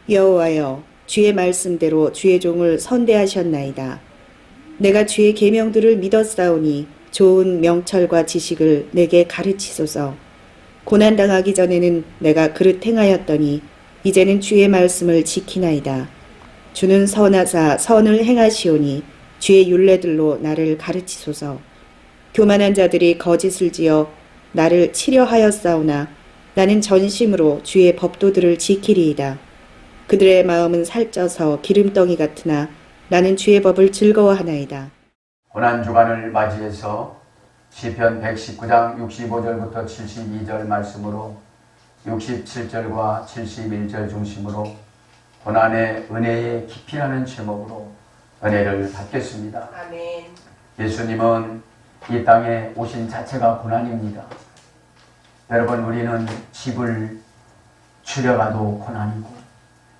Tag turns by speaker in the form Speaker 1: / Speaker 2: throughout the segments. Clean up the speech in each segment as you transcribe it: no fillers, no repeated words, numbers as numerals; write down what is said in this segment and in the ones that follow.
Speaker 1: 여호와여, 주의 말씀대로 주의 종을 선대하셨나이다. 내가 주의 계명들을 믿었사오니 좋은 명철과 지식을 내게 가르치소서. 고난당하기 전에는 내가 그릇 행하였더니 이제는 주의 말씀을 지키나이다. 주는 선하사 선을 행하시오니 주의 율례들로 나를 가르치소서. 교만한 자들이 거짓을 지어 나를 치려하였사오나 나는 전심으로 주의 법도들을 지키리이다. 그들의 마음은 살쪄서 기름덩이 같으나 나는 주의 법을 즐거워하나이다.
Speaker 2: 고난주간을 맞이해서 시편 119장 65절부터 72절 말씀으로 67절과 71절 중심으로 고난의 은혜의 깊이라는 제목으로 은혜를 받겠습니다.
Speaker 3: 아멘.
Speaker 2: 예수님은 이 땅에 오신 자체가 고난입니다. 여러분, 우리는 집을 추려가도 고난이고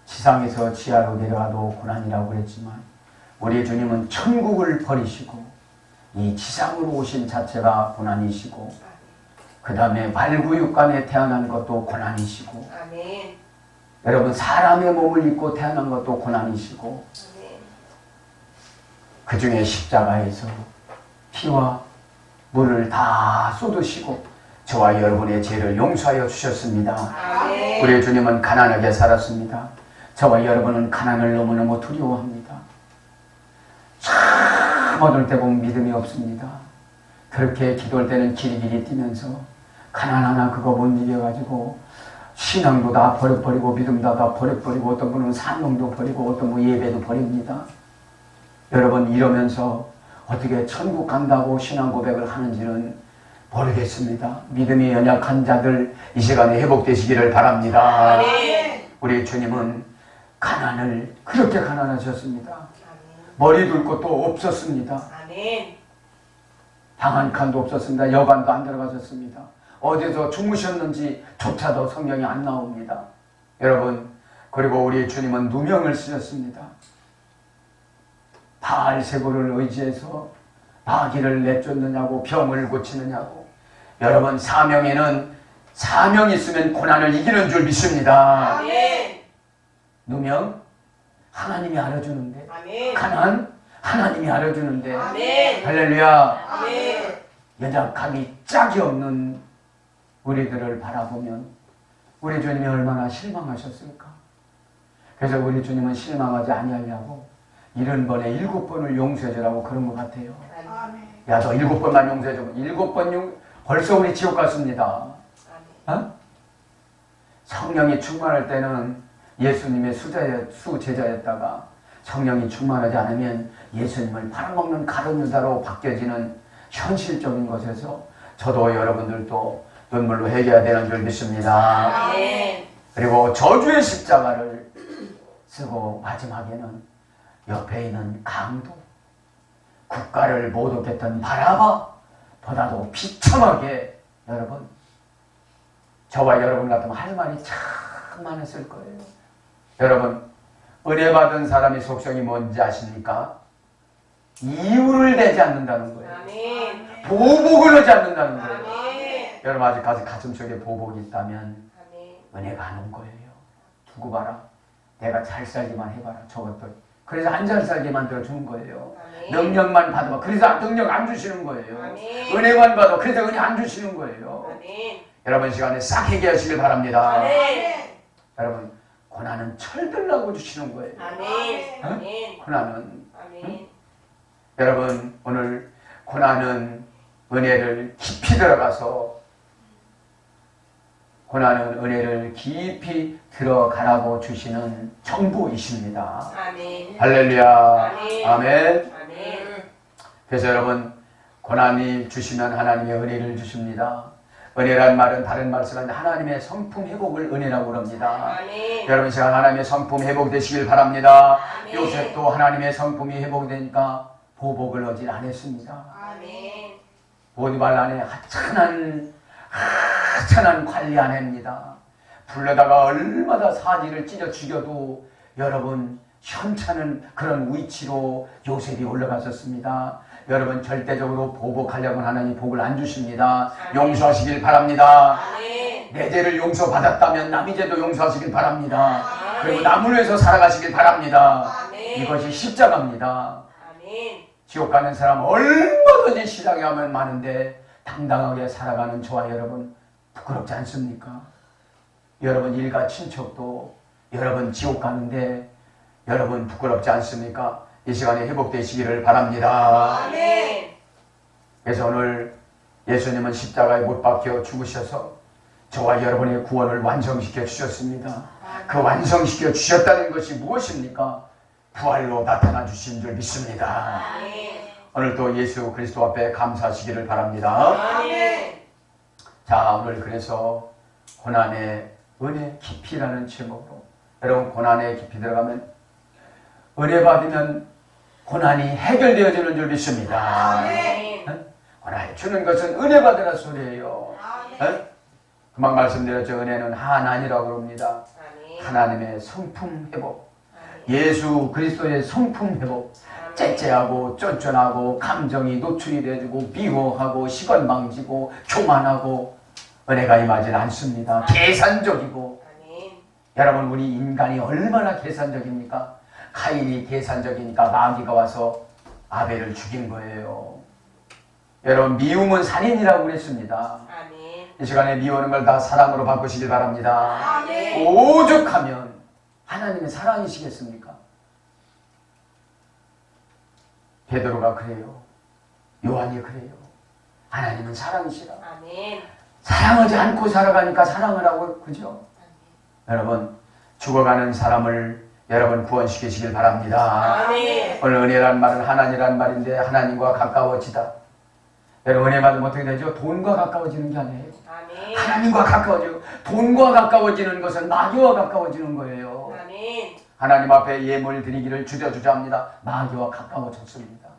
Speaker 2: 지상에서 지하로 내려가도 고난이라고 그랬지만 우리 주님은 천국을 버리시고 이 지상으로 오신 자체가 고난이시고 그 다음에 말구육간에 태어난 것도 고난이시고
Speaker 3: 아멘.
Speaker 2: 여러분, 사람의 몸을 입고 태어난 것도 고난이시고
Speaker 3: 아멘.
Speaker 2: 그 중에 십자가에서 피와 물을 다 쏟으시고 저와 여러분의 죄를 용서하여 주셨습니다.
Speaker 3: 아멘.
Speaker 2: 우리 주님은 가난하게 살았습니다. 저와 여러분은 가난을 너무너무 두려워합니다. 참 어떨 때 보면 믿음이 없습니다. 그렇게 기도할 때는 기리기리 뛰면서 가난하나 그거 못 이겨가지고 신앙도 다 버려버리고 믿음도 다 버려버리고 어떤 분은 산농도 버리고 어떤 분은 예배도 버립니다. 여러분, 이러면서 어떻게 천국 간다고 신앙 고백을 하는지는 모르겠습니다. 믿음이 연약한 자들 이 시간에 회복되시기를 바랍니다.
Speaker 3: 아멘.
Speaker 2: 우리 주님은 가난을 그렇게 가난하셨습니다.
Speaker 3: 아멘.
Speaker 2: 머리 둘 곳도 없었습니다.
Speaker 3: 아멘.
Speaker 2: 방 한 칸도 없었습니다. 여관도 안 들어가셨습니다. 어디서 주무셨는지 조차도 성경이 안 나옵니다. 여러분, 그리고 우리 주님은 누명을 쓰셨습니다. 바알세부를 의지해서 마귀를 내쫓느냐고 병을 고치느냐고. 여러분, 사명에는 사명이 있으면 고난을 이기는 줄 믿습니다.
Speaker 3: 아멘.
Speaker 2: 누명? 하나님이 알아주는데.
Speaker 3: 아멘.
Speaker 2: 가난? 하나님이 알아주는데.
Speaker 3: 아멘.
Speaker 2: 할렐루야.
Speaker 3: 아멘.
Speaker 2: 연약함이 짝이 없는 우리들을 바라보면 우리 주님이 얼마나 실망하셨을까. 그래서 우리 주님은 실망하지 아니하려고 70번에 7번을 용서해주라고 그런 것 같아요.
Speaker 3: 아멘.
Speaker 2: 야, 너 7번만 용서해줘. 7번 벌써 우리 지옥 갔습니다. 어? 성령이 충만할 때는 예수님의 수제자였다가 성령이 충만하지 않으면 예수님을 팔아먹는 가룟 유다로 바뀌어지는 현실적인 것에서 저도 여러분들도 눈물로 회개해야 되는 줄 믿습니다.
Speaker 3: 아멘.
Speaker 2: 그리고 저주의 십자가를 쓰고 마지막에는 옆에 있는 강도, 국가를 모독했던 바라바보다도 비참하게, 여러분, 저와 여러분 같으면 할 말이 참 많았을 거예요. 여러분, 은혜 받은 사람의 속성이 뭔지 아십니까? 이유를 내지 않는다는 거예요.
Speaker 3: 아멘.
Speaker 2: 보복을 하지 않는다는 거예요.
Speaker 3: 아멘.
Speaker 2: 여러분, 아직까지 가슴속에 보복이 있다면
Speaker 3: 아멘.
Speaker 2: 은혜가 안 온 거예요. 두고 봐라. 내가 잘 살기만 해봐라. 저것들. 그래서 안 잘 살게 만들어주는 거예요.
Speaker 3: 아멘.
Speaker 2: 능력만 받아봐. 그래서 능력 안 주시는 거예요.
Speaker 3: 아멘.
Speaker 2: 은혜만 받아. 그래서 은혜 안 주시는 거예요.
Speaker 3: 아멘.
Speaker 2: 여러분, 시간에 싹 회개하시길 바랍니다.
Speaker 3: 아멘.
Speaker 2: 여러분, 고난은 철들라고 주시는 거예요.
Speaker 3: 아멘.
Speaker 2: 어?
Speaker 3: 아멘.
Speaker 2: 고난은.
Speaker 3: 아멘.
Speaker 2: 여러분, 오늘 고난은 은혜를 깊이 들어가서 고난은 은혜를 깊이 들어가라고 주시는 정보이십니다.
Speaker 3: 아멘.
Speaker 2: 할렐루야.
Speaker 3: 아멘.
Speaker 2: 아멘.
Speaker 3: 아멘.
Speaker 2: 그래서 여러분, 고난이 주시면 하나님의 은혜를 주십니다. 은혜란 말은 다른 말씀은 하나님의 성품 회복을 은혜라고 합니다.
Speaker 3: 아멘.
Speaker 2: 여러분, 시간 하나님의 성품 회복되시길 바랍니다.
Speaker 3: 아멘.
Speaker 2: 요셉도 하나님의 성품이 회복되니까 보복을 하지 않았습니다.
Speaker 3: 아멘.
Speaker 2: 보디발 안에 하찮은 관리 아내입니다. 불러다가 얼마나 사지를 찢어 죽여도 여러분 현찮은 그런 위치로 요셉이 올라갔었습니다. 여러분, 절대적으로 보복하려고 하나님 복을 안 주십니다. 용서하시길 바랍니다.
Speaker 3: 아멘.
Speaker 2: 내 죄를 용서받았다면 남의 죄도 용서하시길 바랍니다. 그리고 남을 위해서 살아가시길 바랍니다.
Speaker 3: 아멘.
Speaker 2: 이것이 십자가입니다.
Speaker 3: 아멘.
Speaker 2: 지옥 가는 사람 얼마든지 시장에 가면 많은데 당당하게 살아가는 저와 여러분 부끄럽지 않습니까? 여러분 일가 친척도 여러분 지옥 가는데 여러분 부끄럽지 않습니까? 이 시간에 회복되시기를 바랍니다.
Speaker 3: 아멘.
Speaker 2: 그래서 오늘 예수님은 십자가에 못 박혀 죽으셔서 저와 여러분의 구원을 완성시켜 주셨습니다. 그 완성시켜 주셨다는 것이 무엇입니까? 부활로 나타나 주신 줄 믿습니다.
Speaker 3: 아멘.
Speaker 2: 오늘도 예수 그리스도 앞에 감사하시기를 바랍니다.
Speaker 3: 아멘.
Speaker 2: 자, 오늘 그래서 고난의 은혜 깊이라는 제목으로 여러분 고난의 깊이 들어가면 은혜 받으면 고난이 해결되어지는 줄 믿습니다.
Speaker 3: 아멘.
Speaker 2: 고난이 주는 것은 은혜 받으라 소리예요.
Speaker 3: 아멘.
Speaker 2: 금방 말씀드렸죠. 은혜는 하나니라고 그럽니다.
Speaker 3: 아멘.
Speaker 2: 하나님의 성품 회복,
Speaker 3: 아멘.
Speaker 2: 예수 그리스도의 성품 회복, 째째하고 쫀쫀하고 감정이 노출이 돼지고 미워하고 시간 망치고 교만하고 은혜가 임하지 않습니다. 계산적이고
Speaker 3: 아멘.
Speaker 2: 여러분 우리 인간이 얼마나 계산적입니까? 카인이 계산적이니까 마귀가 와서 아벨을 죽인 거예요. 여러분 미움은 살인이라고 그랬습니다.
Speaker 3: 아멘.
Speaker 2: 이 시간에 미우는 걸 다 사랑으로 바꾸시길 바랍니다.
Speaker 3: 아멘.
Speaker 2: 오죽하면 하나님의 사랑이시겠습니까? 베드로가 그래요. 요한이 그래요. 하나님은 사랑이시라.
Speaker 3: 아멘.
Speaker 2: 사랑하지 않고 살아가니까 사랑을 하고 그죠? 여러분 죽어가는 사람을 여러분 구원시키시길 바랍니다.
Speaker 3: 아멘.
Speaker 2: 오늘 은혜란 말은 하나님이란 말인데 하나님과 가까워지다. 여러분 은혜 받으면 어떻게 되죠? 돈과 가까워지는 게 아니에요.
Speaker 3: 아멘.
Speaker 2: 하나님과 가까워지고 돈과 가까워지는 것은 마귀와 가까워지는 거예요.
Speaker 3: 아멘.
Speaker 2: 하나님 앞에 예물 드리기를 주저주저 합니다. 마귀와 가까워졌습니다.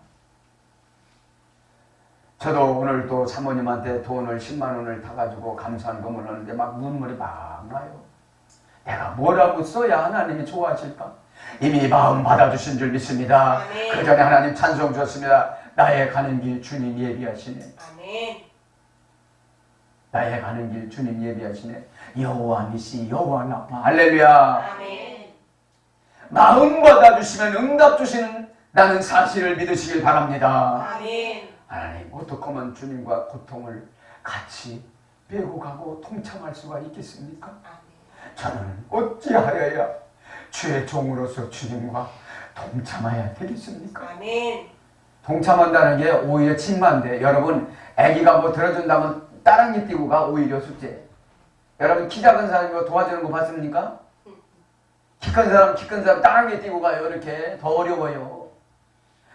Speaker 2: 저도 오늘 또 사모님한테 돈을 10만 원을 타가지고 감사한 금을 넣는데 막 눈물이 막 나요. 내가 뭐라고 써야 하나님이 좋아하실까? 이미 마음 받아주신 줄 믿습니다.
Speaker 3: 아멘.
Speaker 2: 그 전에 하나님 찬송 주셨습니다. 나의 가는 길 주님 예비하시네.
Speaker 3: 아멘.
Speaker 2: 나의 가는 길 주님 예비하시네. 여호와 니시 여호와 라파. 할렐루야.
Speaker 3: 아멘.
Speaker 2: 마음 받아주시면 응답 주시는 나는 사실을 믿으시길 바랍니다.
Speaker 3: 아멘.
Speaker 2: 하나님 어떻게 하면 주님과 고통을 같이 빼고 가고 통참할 수가 있겠습니까? 저는 어찌하여야 주의 종으로서 주님과 동참해야 되겠습니까?
Speaker 3: 아멘.
Speaker 2: 동참한다는 게 오히려 침만데 여러분 아기가 뭐 들어준다면 따랑이 띄고 가 오히려 숙제. 여러분 키 작은 사람이 뭐 도와주는 거 봤습니까? 키 큰 사람 따랑이 띄고 가요. 이렇게 더 어려워요.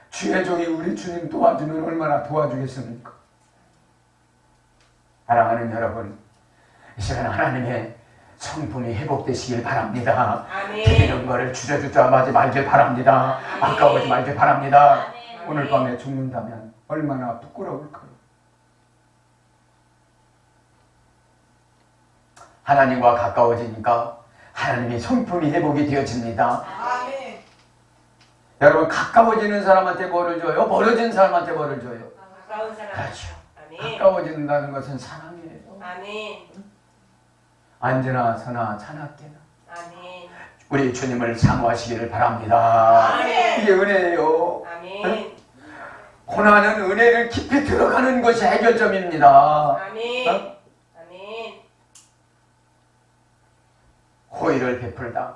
Speaker 2: 주의 종이 우리 주님 도와주면 얼마나 도와주겠습니까? 사랑하는 여러분 이 시간 하나님의 성품이 회복되시길 바랍니다.
Speaker 3: 아멘.
Speaker 2: 드리는 거를 주저주저하지 말길 바랍니다. 아까워지 말길 바랍니다.
Speaker 3: 아멘.
Speaker 2: 오늘 밤에 죽는다면 얼마나 부끄러울까요? 하나님과 가까워지니까 하나님의 성품이 회복이 되어집니다.
Speaker 3: 아멘.
Speaker 2: 여러분 가까워지는 사람한테 뭐를 줘요? 멀어진 사람한테 뭐를 줘요?
Speaker 3: 가까운 사람.
Speaker 2: 그렇죠.
Speaker 3: 아멘.
Speaker 2: 가까워진다는 것은 사랑이에요.
Speaker 3: 아멘.
Speaker 2: 앉으나 서나 차납게나
Speaker 3: 아멘.
Speaker 2: 우리 주님을 사모하시기를 바랍니다.
Speaker 3: 아멘.
Speaker 2: 이게 은혜예요.
Speaker 3: 아멘.
Speaker 2: 고난은 은혜를 깊이 들어가는 것이 해결점입니다.
Speaker 3: 아멘.
Speaker 2: 어?
Speaker 3: 아멘.
Speaker 2: 호의를 베풀다.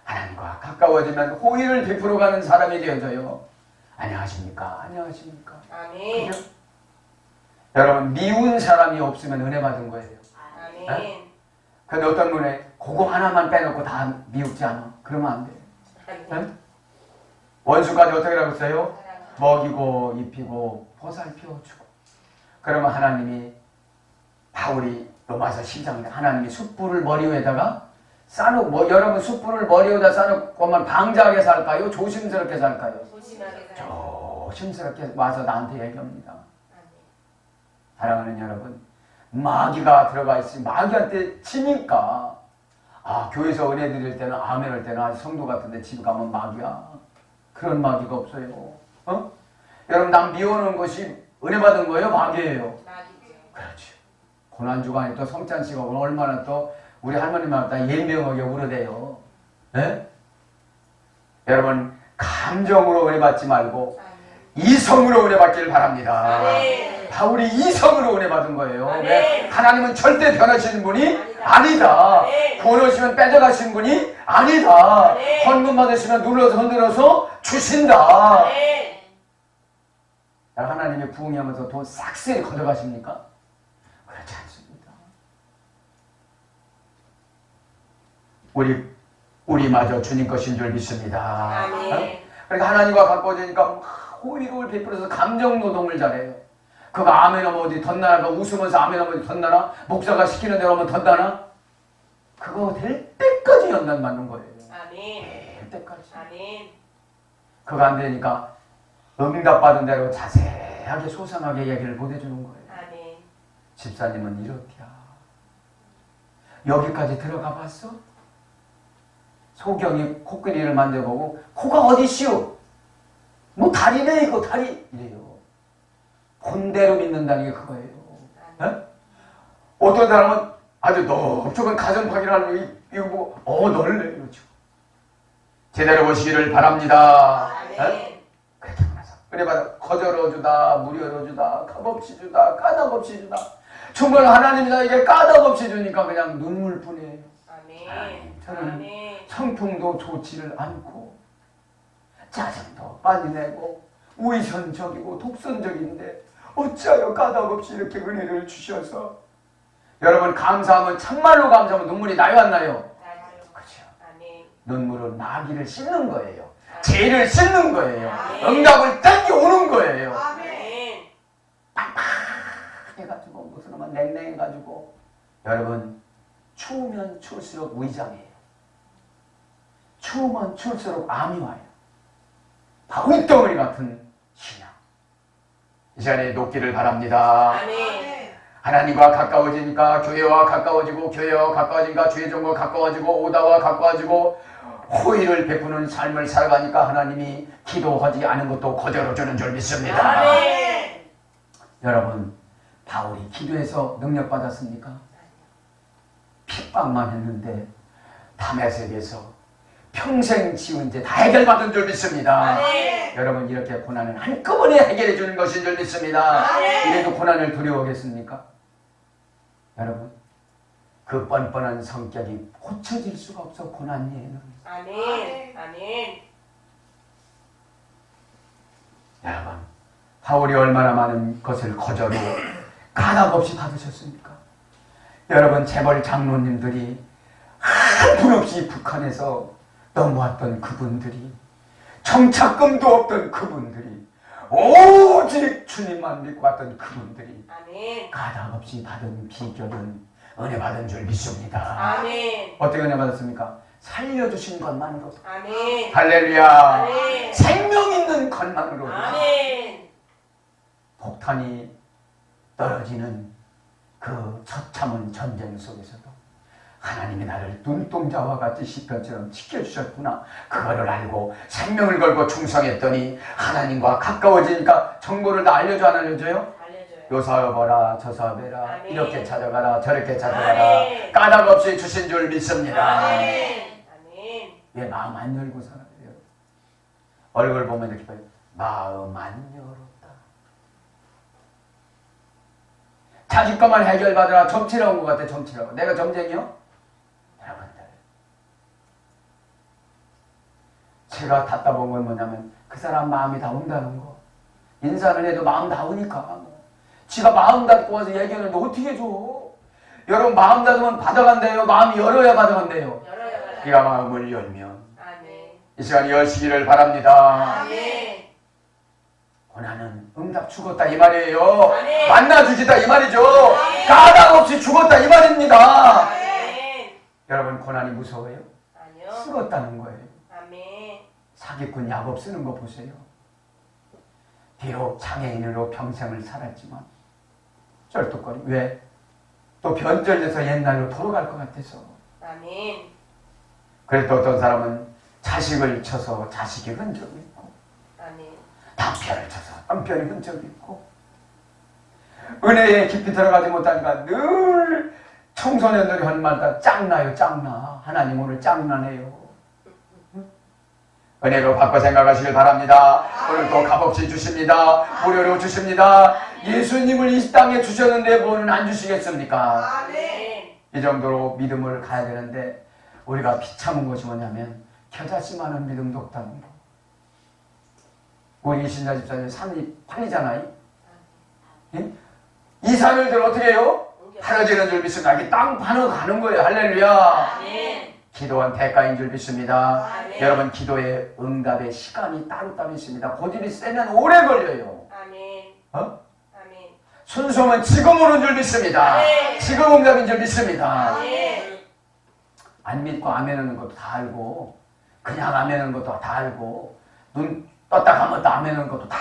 Speaker 2: 하나님과 가까워지면 호의를 베풀어가는 사람이 되어져요. 안녕하십니까? 안녕하십니까?
Speaker 3: 아멘.
Speaker 2: 그죠? 여러분 미운 사람이 없으면 은혜 받은 거예요.
Speaker 3: 아멘.
Speaker 2: 근데 어떤 분이 그거 하나만 빼놓고 다 미우지 않아. 그러면 안 돼요.
Speaker 3: 아멘.
Speaker 2: 원수까지 어떻게 하고 있어요? 먹이고 입히고 보살펴주고. 그러면 하나님이 바울이 로마서 10장에 하나님이 숯불을 머리 위에다가 싸놓고 뭐 여러분 숯불을 머리 위에다 싸놓고 하면 방자하게 살까요? 조심스럽게 살까요?
Speaker 3: 조심하게 살아요.
Speaker 2: 조심스럽게 와서 나한테 얘기합니다.
Speaker 3: 아멘.
Speaker 2: 사랑하는 여러분 마귀가 들어가 있으니 마귀한테 치니까 교회에서 은혜 드릴 때는 아멘 할 때는 성도 같은데 집에 가면 마귀야. 그런 마귀가 없어요. 여러분 남 미워하는 것이 은혜 받은 거예요? 마귀예요?
Speaker 3: 마귀죠.
Speaker 2: 그렇죠. 고난주간에 또 성찬씨가 얼마나 또 우리 할머님한테 예명하게 울어대요. 예? 여러분 감정으로 은혜 받지 말고
Speaker 3: 아멘.
Speaker 2: 이성으로 은혜 받기를 바랍니다.
Speaker 3: 아멘.
Speaker 2: 바울이 이성으로 은혜 받은 거예요.
Speaker 3: 아멘.
Speaker 2: 왜? 하나님은 절대 변하시는 분이 아니다.
Speaker 3: 아멘.
Speaker 2: 구원하시면 뺏어가시는 분이 아니다.
Speaker 3: 아멘.
Speaker 2: 헌금 받으시면 눌러서 흔들어서 주신다.
Speaker 3: 아멘.
Speaker 2: 하나님의 부흥하면서 돈 싹쓸이 가져가십니까? 그렇지 않습니다. 우리마저 주님 것인 줄 믿습니다.
Speaker 3: 아멘.
Speaker 2: 그러니까 하나님과 가까워지니까 막 호의를 베풀어서 감정 노동을 잘해요. 그거 아멘 하면 어디 덧나나? 웃으면서 아멘 하면 어디 덧나나? 목사가 시키는 대로 하면 덧나나? 그거 될 때까지 연단 받는 거예요.
Speaker 3: 아멘.
Speaker 2: 될 때까지.
Speaker 3: 아멘.
Speaker 2: 그거 안 되니까 응답받은 대로 자세하게 소상하게 얘기를 보내주는 거예요.
Speaker 3: 아멘.
Speaker 2: 집사님은 이렇대야. 여기까지 들어가 봤어? 소경이 코끼리를 만져보고 코가 어디시오? 뭐 다리네 이거 다리 이래요. 본대로 믿는다는 게 그거예요. 에? 어떤 사람은 아주 넓적한 가정파기라는 이거 보고 넓네 이러죠. 제대로 보시기를 바랍니다. 에?
Speaker 3: 아멘.
Speaker 2: 그렇게 말해서 그래 거절어주다 무료로주다 값없이 주다 까닭없이 주다. 정말 하나님이 나에게 까닭없이 주니까 그냥 눈물뿐이에요.
Speaker 3: 아멘.
Speaker 2: 저는
Speaker 3: 아멘.
Speaker 2: 성품도 좋지를 않고 짜증도 많이 내고 위선적이고 독선적인데 어찌하여 까닭없이 이렇게 은혜를 주셔서 여러분 감사하면 참말로 감사하면 눈물이 나요 안 나요?
Speaker 3: 나요.
Speaker 2: 그렇죠.
Speaker 3: 아멘.
Speaker 2: 눈물은 나귀를 씻는 거예요. 죄를 씻는 거예요.
Speaker 3: 아멘.
Speaker 2: 응답을 땡겨오는 거예요.
Speaker 3: 아멘.
Speaker 2: 해가지고 무슨 놈은 냉랭해가지고 여러분 추우면 추울수록 위장해요. 추우면 추울수록 암이 와요. 바위덩어리 같은 신앙. 이 시간에 높기를 바랍니다.
Speaker 3: 아멘.
Speaker 2: 하나님과 가까워지니까 교회와 가까워지고 교회와 가까워지니까 주의 종과 가까워지고 오다와 가까워지고 호의를 베푸는 삶을 살아가니까 하나님이 기도하지 않은 것도 거절해주는 줄 믿습니다.
Speaker 3: 아멘.
Speaker 2: 여러분 바울이 기도해서 능력 받았습니까? 핍박만 했는데 다메섹에서 평생 지은 죄 다 해결받은 줄 믿습니다.
Speaker 3: 아멘.
Speaker 2: 여러분 이렇게 고난을 한꺼번에 해결해 주는 것인 줄 믿습니다.
Speaker 3: 아멘.
Speaker 2: 이래도 고난을 두려워하겠습니까? 여러분 그 뻔뻔한 성격이 고쳐질 수가 없어 고난이에요.
Speaker 3: 아멘. 아멘.
Speaker 2: 여러분 바울이 얼마나 많은 것을 거저로 까닭없이 받으셨습니까? 여러분 재벌 장로님들이 한 푼 없이 북한에서 넘어왔던 그분들이 정착금도 없던 그분들이 오직 주님만 믿고 왔던 그분들이
Speaker 3: 아멘.
Speaker 2: 까닭없이 받은 비결은 은혜 받은 줄 믿습니다.
Speaker 3: 아멘.
Speaker 2: 어떻게 은혜 받았습니까? 살려주신 것만으로도
Speaker 3: 아멘.
Speaker 2: 할렐루야.
Speaker 3: 아멘.
Speaker 2: 생명 있는 것만으로도
Speaker 3: 아멘.
Speaker 2: 폭탄이 떨어지는 그 처참한 전쟁 속에서도 하나님이 나를 눈동자와 같이 시편처럼 지켜주셨구나. 그거를 알고 생명을 걸고 충성했더니 하나님과 가까워지니까 정보를 다 알려줘 안 알려줘요?
Speaker 3: 알려줘요.
Speaker 2: 요 사업하라 저 사업해라
Speaker 3: 아멘.
Speaker 2: 이렇게 찾아가라 저렇게 찾아가라
Speaker 3: 아멘.
Speaker 2: 까닭없이 주신 줄 믿습니다.
Speaker 3: 아멘. 아멘.
Speaker 2: 왜 마음 안 열고 살아요? 얼굴 보면 이렇게 봐요. 마음 안 열었다. 자기 것만 해결받으라. 점치러 온 것 같아. 점치러. 내가 점쟁이요? 여러분들 제가 답답한 건 뭐냐면 그 사람 마음이 다 온다는 거. 인사를 해도 마음 다 오니까 지가 마음 닫고 와서 얘기하는데 어떻게 해줘. 여러분 마음 닫으면 받아간대요. 마음이 열어야 받아간대요.
Speaker 3: 열어요.
Speaker 2: 네가 마음을 열면
Speaker 3: 아멘.
Speaker 2: 이 시간이 열시기를 바랍니다.
Speaker 3: 아멘.
Speaker 2: 고난은 응답 죽었다 이 말이에요.
Speaker 3: 아멘.
Speaker 2: 만나 주시다 이 말이죠.
Speaker 3: 아멘.
Speaker 2: 까닭 없이 죽었다 이 말입니다.
Speaker 3: 아멘.
Speaker 2: 여러분 고난이 무서워요?
Speaker 3: 아니요.
Speaker 2: 쓰겄다는 거예요.
Speaker 3: 아멘.
Speaker 2: 사기꾼 야곱 쓰는 거 보세요. 비록 장애인으로 평생을 살았지만 쩔뚝거리. 왜? 또 변절돼서 옛날로 돌아갈 것 같아서.
Speaker 3: 아멘.
Speaker 2: 그래도 어떤 사람은 자식을 쳐서 자식이 흔적이 있고
Speaker 3: 아멘.
Speaker 2: 남편을 쳐서 남편이 흔적이 있고 은혜에 깊이 들어가지 못하니까 늘 청소년들이 하는 말 다 짱나요 짱나. 하나님 오늘 짱나네요. 은혜로 바꿔 생각하시길 바랍니다. 오늘도 값없이 주십니다. 무료로 주십니다. 예수님을 이 땅에 주셨는데 뭐는 안 주시겠습니까?
Speaker 3: 아멘.
Speaker 2: 이 정도로 믿음을 가야 되는데 우리가 비참한 것이 뭐냐면 겨자씨만한 믿음도 없다는 거. 우리 신자 집사님 산이 팔리잖아요. 예? 이 산을 들 어떻게 해요? 팔아지는 줄 믿습니다. 이게 땅 파는 가는 거예요. 할렐루야.
Speaker 3: 아멘.
Speaker 2: 기도한 대가인 줄 믿습니다.
Speaker 3: 아멘.
Speaker 2: 여러분 기도의 응답의 시간이 따로 있습니다. 고집이 세면 오래 걸려요.
Speaker 3: 아멘.
Speaker 2: 어?
Speaker 3: 아멘.
Speaker 2: 순수하면 지금 오는 줄 믿습니다.
Speaker 3: 아멘.
Speaker 2: 지금 응답인 줄 믿습니다.
Speaker 3: 아멘.
Speaker 2: 안 믿고 아멘하는 것도 다 알고 그냥 아멘하는 것도 다 알고 눈 떴다 감았다 아멘하는 것도 다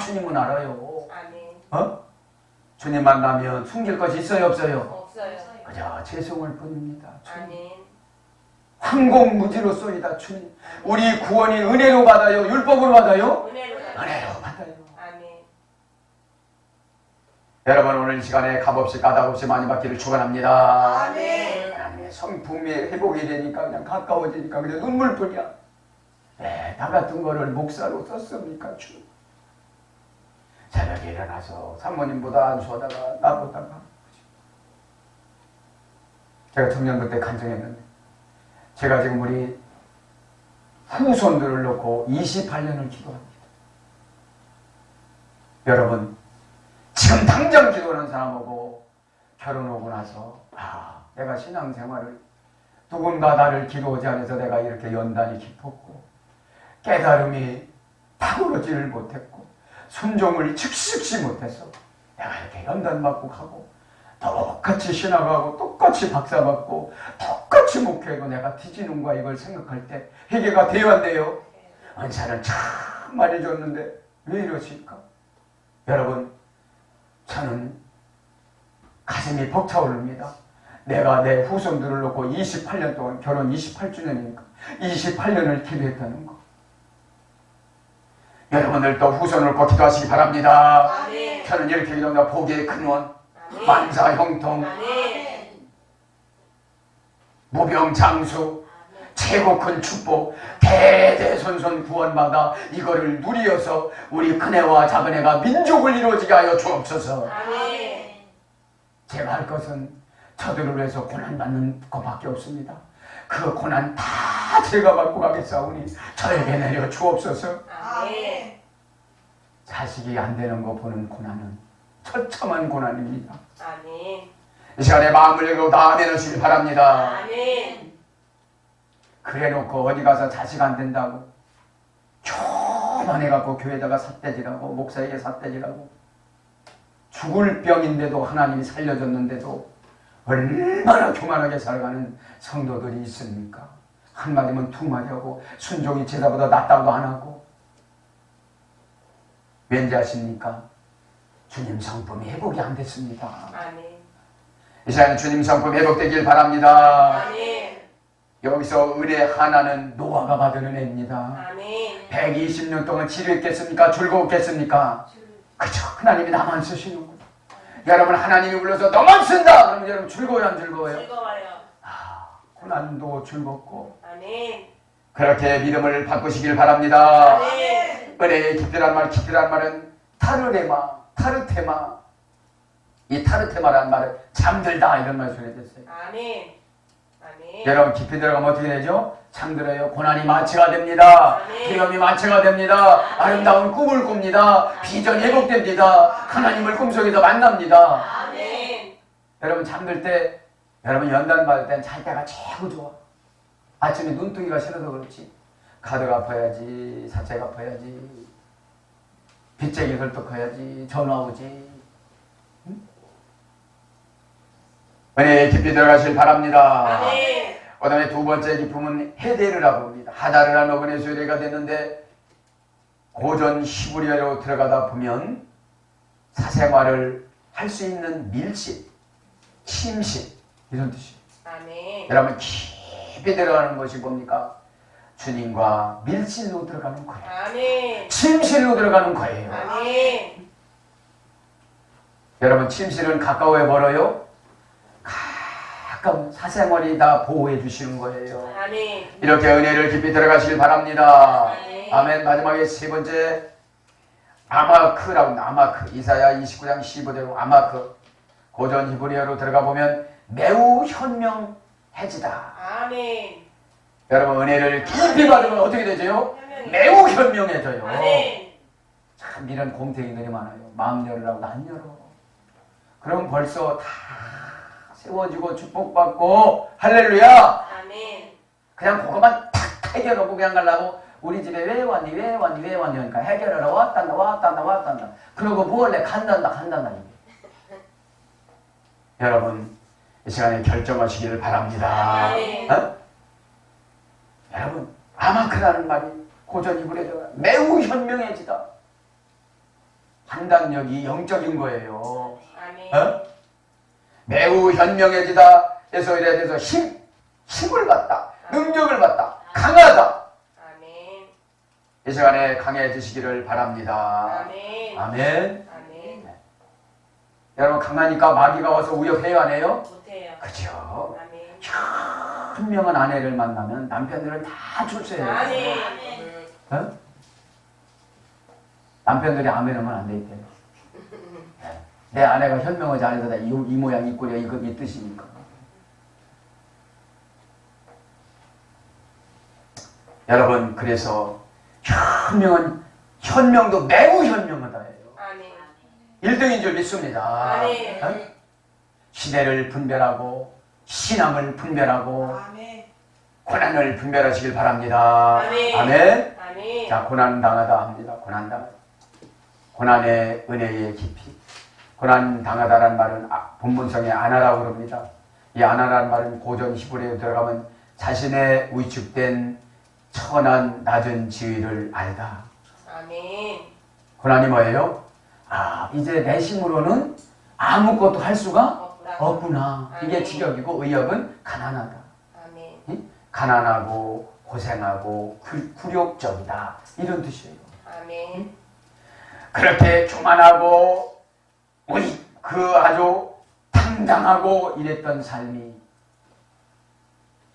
Speaker 2: 주님은 알아요.
Speaker 3: 아멘.
Speaker 2: 어? 주님 만나면 숨길 것이 있어요 없어요?
Speaker 3: 없어요.
Speaker 2: 그저 죄송할 뿐입니다. 주님.
Speaker 3: 아멘.
Speaker 2: 황공무지로소이다 주님. 우리 구원이 은혜로 받아요? 율법으로 받아요?
Speaker 3: 은혜로
Speaker 2: 은혜로 받아요.
Speaker 3: 아멘.
Speaker 2: 여러분 오늘 이 시간에 값없이 까닭없이 많이 받기를 축원합니다.
Speaker 3: 아멘.
Speaker 2: 하나님의 성품이 회복이 되니까 그냥 가까워지니까 그냥 눈물뿐이야. 네, 나 같은 거를 목사로 썼습니까 주? 새벽에 일어나서 사모님보다 안수하다가 나보다가 제가 청년부 때 간증했는데 제가 지금 우리 후손들을 놓고 28년을 기도합니다. 여러분 지금 당장 기도하는 사람하고 결혼하고 나서 내가 신앙생활을 누군가 나를 기도하지 않아서 내가 이렇게 연단이 깊었고 깨달음이 탁월하지를 못했고 순종을 즉시 못해서 내가 이렇게 연단받고 가고 똑같이 신학하고 똑같이 박사받고 똑같이 목회하고 내가 뒤지는가 이걸 생각할 때 회개가 돼요 안 돼요? 은사를 참 많이 줬는데 왜 이러실까? 여러분 저는 가슴이 벅차오릅니다. 내가 내 후손들을 놓고 28년 동안 결혼 28주년이니까 28년을 기도했다는 거. 여러분들도 후손을 놓고 기도하시기 바랍니다.
Speaker 3: 아멘.
Speaker 2: 저는 이렇게 기도합니다. 복의 근원,
Speaker 3: 아멘.
Speaker 2: 만사 형통,
Speaker 3: 아멘.
Speaker 2: 무병장수, 최고 큰 축복, 대대손손 구원받아 이거를 누리어서 우리 큰애와 작은애가 민족을 이루어지게 하여 주옵소서.
Speaker 3: 아멘.
Speaker 2: 제가 할 것은 저들을 위해서 고난받는 것밖에 없습니다. 그 고난 다 제가 받고 가겠사오니 저에게 내려 주옵소서.
Speaker 3: 아멘.
Speaker 2: 자식이 안 되는 거 보는 고난은 처참한 고난입니다.
Speaker 3: 아멘.
Speaker 2: 이 시간에 마음을 열고 다 아멘 하시기 바랍니다.
Speaker 3: 아멘.
Speaker 2: 그래놓고 어디 가서 자식 안 된다고 교만해갖고 교회다가 삿대질하고 목사에게 삿대질하고 죽을 병인데도 하나님이 살려줬는데도 얼마나 교만하게 살아가는 성도들이 있습니까? 한마디면 두 마디 하고 순종이 제자보다 낫다고 안 하고 왠지 아십니까? 주님 성품이 회복이 안 됐습니다.
Speaker 3: 아멘.
Speaker 2: 이 시간에 주님 성품 회복되길 바랍니다.
Speaker 3: 아멘.
Speaker 2: 여기서 은혜 하나는 노아가 받은 은혜입니다.
Speaker 3: 아멘.
Speaker 2: 120년 동안 지루했겠습니까? 즐거웠겠습니까? 그죠? 하나님이 나만 쓰시는구나. 여러분 하나님이 불러서 너만 쓴다! 그러면 여러분 즐거워요 안 즐거워요?
Speaker 3: 즐거워요.
Speaker 2: 고난도 즐겁고
Speaker 3: 아멘.
Speaker 2: 그렇게 믿음을 바꾸시길 바랍니다.
Speaker 3: 아멘.
Speaker 2: 은혜의 깊이란 말은 타르테마. 이 타르테마라는 말은 잠들다 이런 말 소리 됐어요.
Speaker 3: 아멘. 아멘.
Speaker 2: 여러분 깊이 들어가면 어떻게 되죠? 잠들어요. 고난이 마취가 됩니다.
Speaker 3: 아멘.
Speaker 2: 비염이 마취가 됩니다. 아름다운 꿈을 꿉니다. 비전이 회복됩니다. 하나님을 꿈속에서 만납니다.
Speaker 3: 아멘.
Speaker 2: 여러분 잠들 때 여러분 연단 받을 땐 잘 때가 최고 좋아. 아침에 눈뜨기가 싫어서 그렇지. 가득 아파야지, 사체가 아파야지, 빚쟁이 설득해야지, 전화 오지. 응? 은혜에 깊이 들어가실 바랍니다.
Speaker 3: 아멘.
Speaker 2: 그 다음에 두 번째 기품은 헤데르라고 합니다. 하다르라는 어근의 소리가 됐는데 고전 히브리어로 들어가다 보면 사생활을 할 수 있는 밀실, 침실 이런 뜻이에요.
Speaker 3: 아멘.
Speaker 2: 여러분 깊이 들어가는 것이 뭡니까? 주님과 밀실로 들어가는 거예요.
Speaker 3: 아멘.
Speaker 2: 침실로 들어가는 거예요. 가까운 사생활이 다 보호해 주시는 거예요.
Speaker 3: 아멘.
Speaker 2: 이렇게 은혜를 깊이 들어가시길 바랍니다.
Speaker 3: 아멘.
Speaker 2: 아멘. 마지막에 세 번째 아마크라고 아마크 이사야 29장 15절로 아마크 고전 히브리어로 들어가 보면 매우 현명해지다.
Speaker 3: 아멘.
Speaker 2: 여러분 은혜를 깊이 받으면 어떻게 되죠? 매우 현명해져요.
Speaker 3: 아멘.
Speaker 2: 참 이런 공태인들이 많아요. 마음 열으라고 안 열어. 그럼 벌써 다 세워지고 축복받고 할렐루야.
Speaker 3: 아멘.
Speaker 2: 그냥 그것만 탁 해결하고 그냥 가려고 우리 집에 왜 왔니 그러니까 해결하러 왔단다. 그러고 무얼래 간단다 여러분 이 시간에 결정하시기를 바랍니다.
Speaker 3: 아멘.
Speaker 2: 어? 여러분 아마크라는 말이 고전 히브리어로 매우 현명해지다. 판단력이 영적인 거예요.
Speaker 3: 아멘.
Speaker 2: 어? 매우 현명해지다 해서 이래야 돼서 힘을 받다. 능력을 받다. 강하다.
Speaker 3: 아멘.
Speaker 2: 이 시간에 강해지시기를 바랍니다.
Speaker 3: 아멘.
Speaker 2: 아멘.
Speaker 3: 아멘.
Speaker 2: 여러분 강하니까 마귀가 와서 위협해요 안 해요?
Speaker 3: 못해요.
Speaker 2: 그죠?
Speaker 3: 아멘.
Speaker 2: 현명한 아내를 만나면 남편들은 다 출세해요.
Speaker 3: 아멘.
Speaker 2: 어? 남편들이 아멘하면 안 되기 때문에 내 아내가 현명하지 않아서 이 모양 이 꼴이야 이거 이 뜻이니까. 여러분 그래서 현명도 매우 현명하다예요.
Speaker 3: 아멘.
Speaker 2: 1등인 줄 믿습니다.
Speaker 3: 아멘.
Speaker 2: 어? 시대를 분별하고 신앙을 분별하고
Speaker 3: 아멘.
Speaker 2: 고난을 분별하시길 바랍니다.
Speaker 3: 아멘.
Speaker 2: 아멘.
Speaker 3: 아멘.
Speaker 2: 자, 고난 당하다 합니다. 고난 당하다. 고난의 은혜의 깊이. 고난 당하다라는 말은 본문성에 아나라고 그럽니다. 이 아나라는 말은 고전 히브리어에 들어가면 자신의 위축된 천한 낮은 지위를 알다.
Speaker 3: 아멘.
Speaker 2: 고난이 뭐예요? 이제 내 힘으로는 아무것도 할 수가 없구나. 이게
Speaker 3: 아멘.
Speaker 2: 지력이고 의역은 가난하다.
Speaker 3: 아멘.
Speaker 2: 응? 가난하고 고생하고 굴욕적이다. 이런 뜻이에요.
Speaker 3: 아멘.
Speaker 2: 그렇게 교만하고 아주 당당하고 이랬던 삶이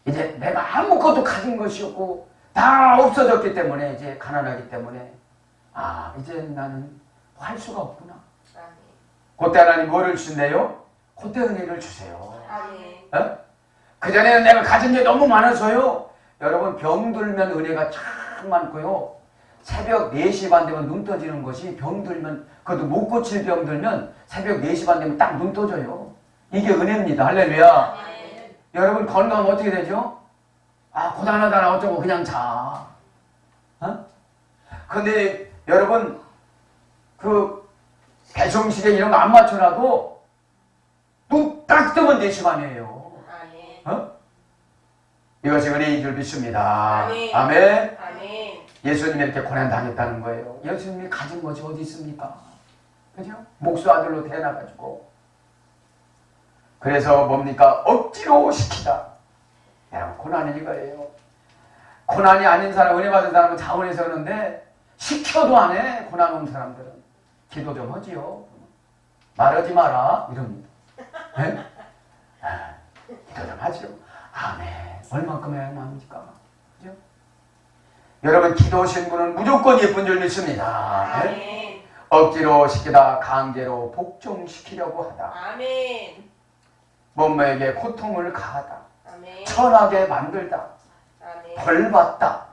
Speaker 2: 이제 내가 아무것도 가진 것이 없고 다 없어졌기 때문에 이제 가난하기 때문에 이제 나는 할 수가 없구나.
Speaker 3: 아멘.
Speaker 2: 그때 하나님 뭐를 주신대요? 그때 은혜를 주세요.
Speaker 3: 아멘.
Speaker 2: 어? 그전에는 내가 가진 게 너무 많아서요. 여러분 병들면 은혜가 참 많고요. 새벽 4시 반 되면 눈 떠지는 것이 병들면 그것도 못 고칠 병들면 새벽 4시 반 되면 딱 눈 떠져요. 이게 은혜입니다. 할렐루야.
Speaker 3: 아멘.
Speaker 2: 여러분 건강하면 어떻게 되죠? 고단하다 나 어쩌고 그냥 자. 근데 여러분 그 배송시계 이런 거 안 맞춰놔도 눈 딱 뜨면 4시 반이에요.
Speaker 3: 아멘.
Speaker 2: 이것이 은혜인 줄 믿습니다.
Speaker 3: 아멘.
Speaker 2: 아멘.
Speaker 3: 아멘.
Speaker 2: 예수님이 이렇게 고난 당했다는 거예요. 예수님이 가진 것이 어디 있습니까? 그죠? 목수 아들로 태어나가지고. 그래서 뭡니까? 억지로 시키다. 여러분, 고난은 이거예요. 고난이 아닌 사람, 은혜 받은 사람은 자원해서 그러는데, 시켜도 안 해, 고난 온 사람들은. 기도 좀 하지요. 말하지 마라. 이럽니다. 네? 기도 좀 하지요. 아멘. 얼만큼 해야 합니까? 그죠? 여러분 기도하신 분은 무조건 예쁜 줄 믿습니다.
Speaker 3: 아멘.
Speaker 2: 네? 억지로 시키다 강제로 복종시키려고 하다.
Speaker 3: 아멘.
Speaker 2: 몸매에게 고통을 가하다.
Speaker 3: 아멘.
Speaker 2: 천하게 만들다.
Speaker 3: 아멘.
Speaker 2: 벌받다.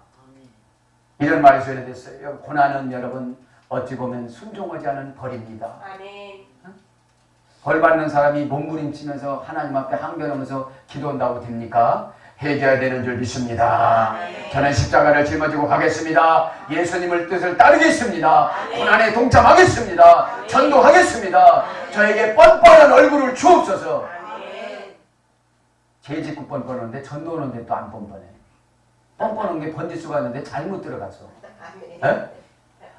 Speaker 2: 이런 말이 써야 됐어요. 고난은 여러분 어찌 보면 순종하지 않은 벌입니다.
Speaker 3: 아멘.
Speaker 2: 벌받는 사람이 몸부림치면서 하나님 앞에 항변하면서 기도한다고 됩니까? 해줘야 되는 줄 믿습니다.
Speaker 3: 아멘.
Speaker 2: 저는 십자가를 짊어지고 가겠습니다. 예수님을 뜻을 따르겠습니다.
Speaker 3: 아멘.
Speaker 2: 고난에 동참하겠습니다.
Speaker 3: 아멘.
Speaker 2: 전도하겠습니다.
Speaker 3: 아멘.
Speaker 2: 저에게 뻔뻔한 얼굴을 주옵소서.
Speaker 3: 아멘.
Speaker 2: 제 짓고 뻔뻔한데 전도하는데 또 안 뻔뻔해. 뻔뻔한 게 번지수가 있는데 잘못 들어가서.
Speaker 3: 아멘.
Speaker 2: 에?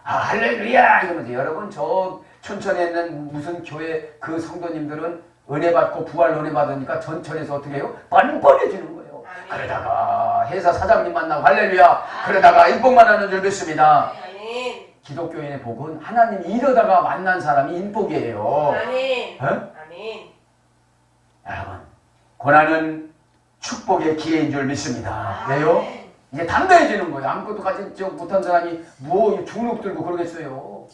Speaker 2: 할렐루야 이러면서 여러분 저 춘천에 있는 무슨 교회 그 성도님들은 은혜 받고 부활 은혜 받으니까 전천에서 어떻게 해요? 뻔뻔해지는 거예요.
Speaker 3: 아멘.
Speaker 2: 그러다가 회사 사장님 만나고 할렐루야 그러다가 인복만 하는 줄 믿습니다.
Speaker 3: 아멘.
Speaker 2: 기독교인의 복은 하나님 이러다가 만난 사람이 인복이에요.
Speaker 3: 아멘.
Speaker 2: 에?
Speaker 3: 아멘.
Speaker 2: 여러분 고난은 축복의 기회인 줄 믿습니다. 왜요? 이제 담대해지는 거예요. 아무것도 가지지 못한 사람이 뭐 주눅 들고 그러겠어요.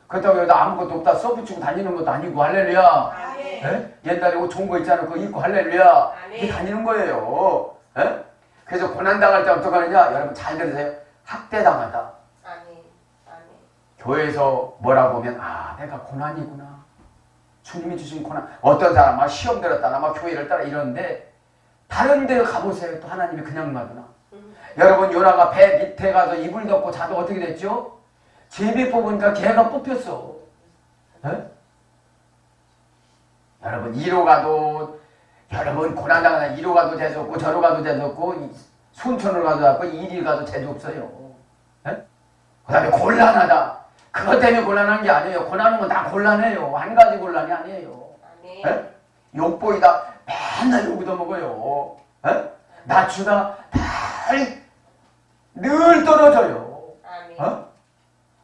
Speaker 2: 그렇다고 해서 아무것도 없다 써붙이고 다니는 것도 아니고 할렐루야. 예? 옛날에 옷 좋은 거 있잖아. 그거 입고 할렐루야. 이게 다니는 거예요. 예? 그래서 고난당할 때 어떻게 하느냐? 여러분 잘 들으세요. 학대당하다. 교회에서 뭐라고 보면 아 내가 고난이구나. 주님이 주신 고난. 어떤 사람 막 시험 들었다. 나 막 교회를 따라 이러는데 다른 데 가보세요. 또 하나님이 그냥 놔두나. 여러분 요나가 배 밑에 가서 이불 덮고 자도 어떻게 됐죠? 제비 뽑으니까 개가 뽑혔어. 에? 여러분 이로 가도 여러분 고난당하다. 이로 가도 재수없고 저로 가도 재수없고 순천으로 가도 없고 이리 가도 재수없어요. 그 다음에 곤란하다. 그것 때문에 곤란한 게 아니에요. 고난은 건 다 곤란해요. 한 가지 곤란이 아니에요. 욕보이다. 맨날 욕 얻어먹어요. 낮추다. 늘 떨어져요.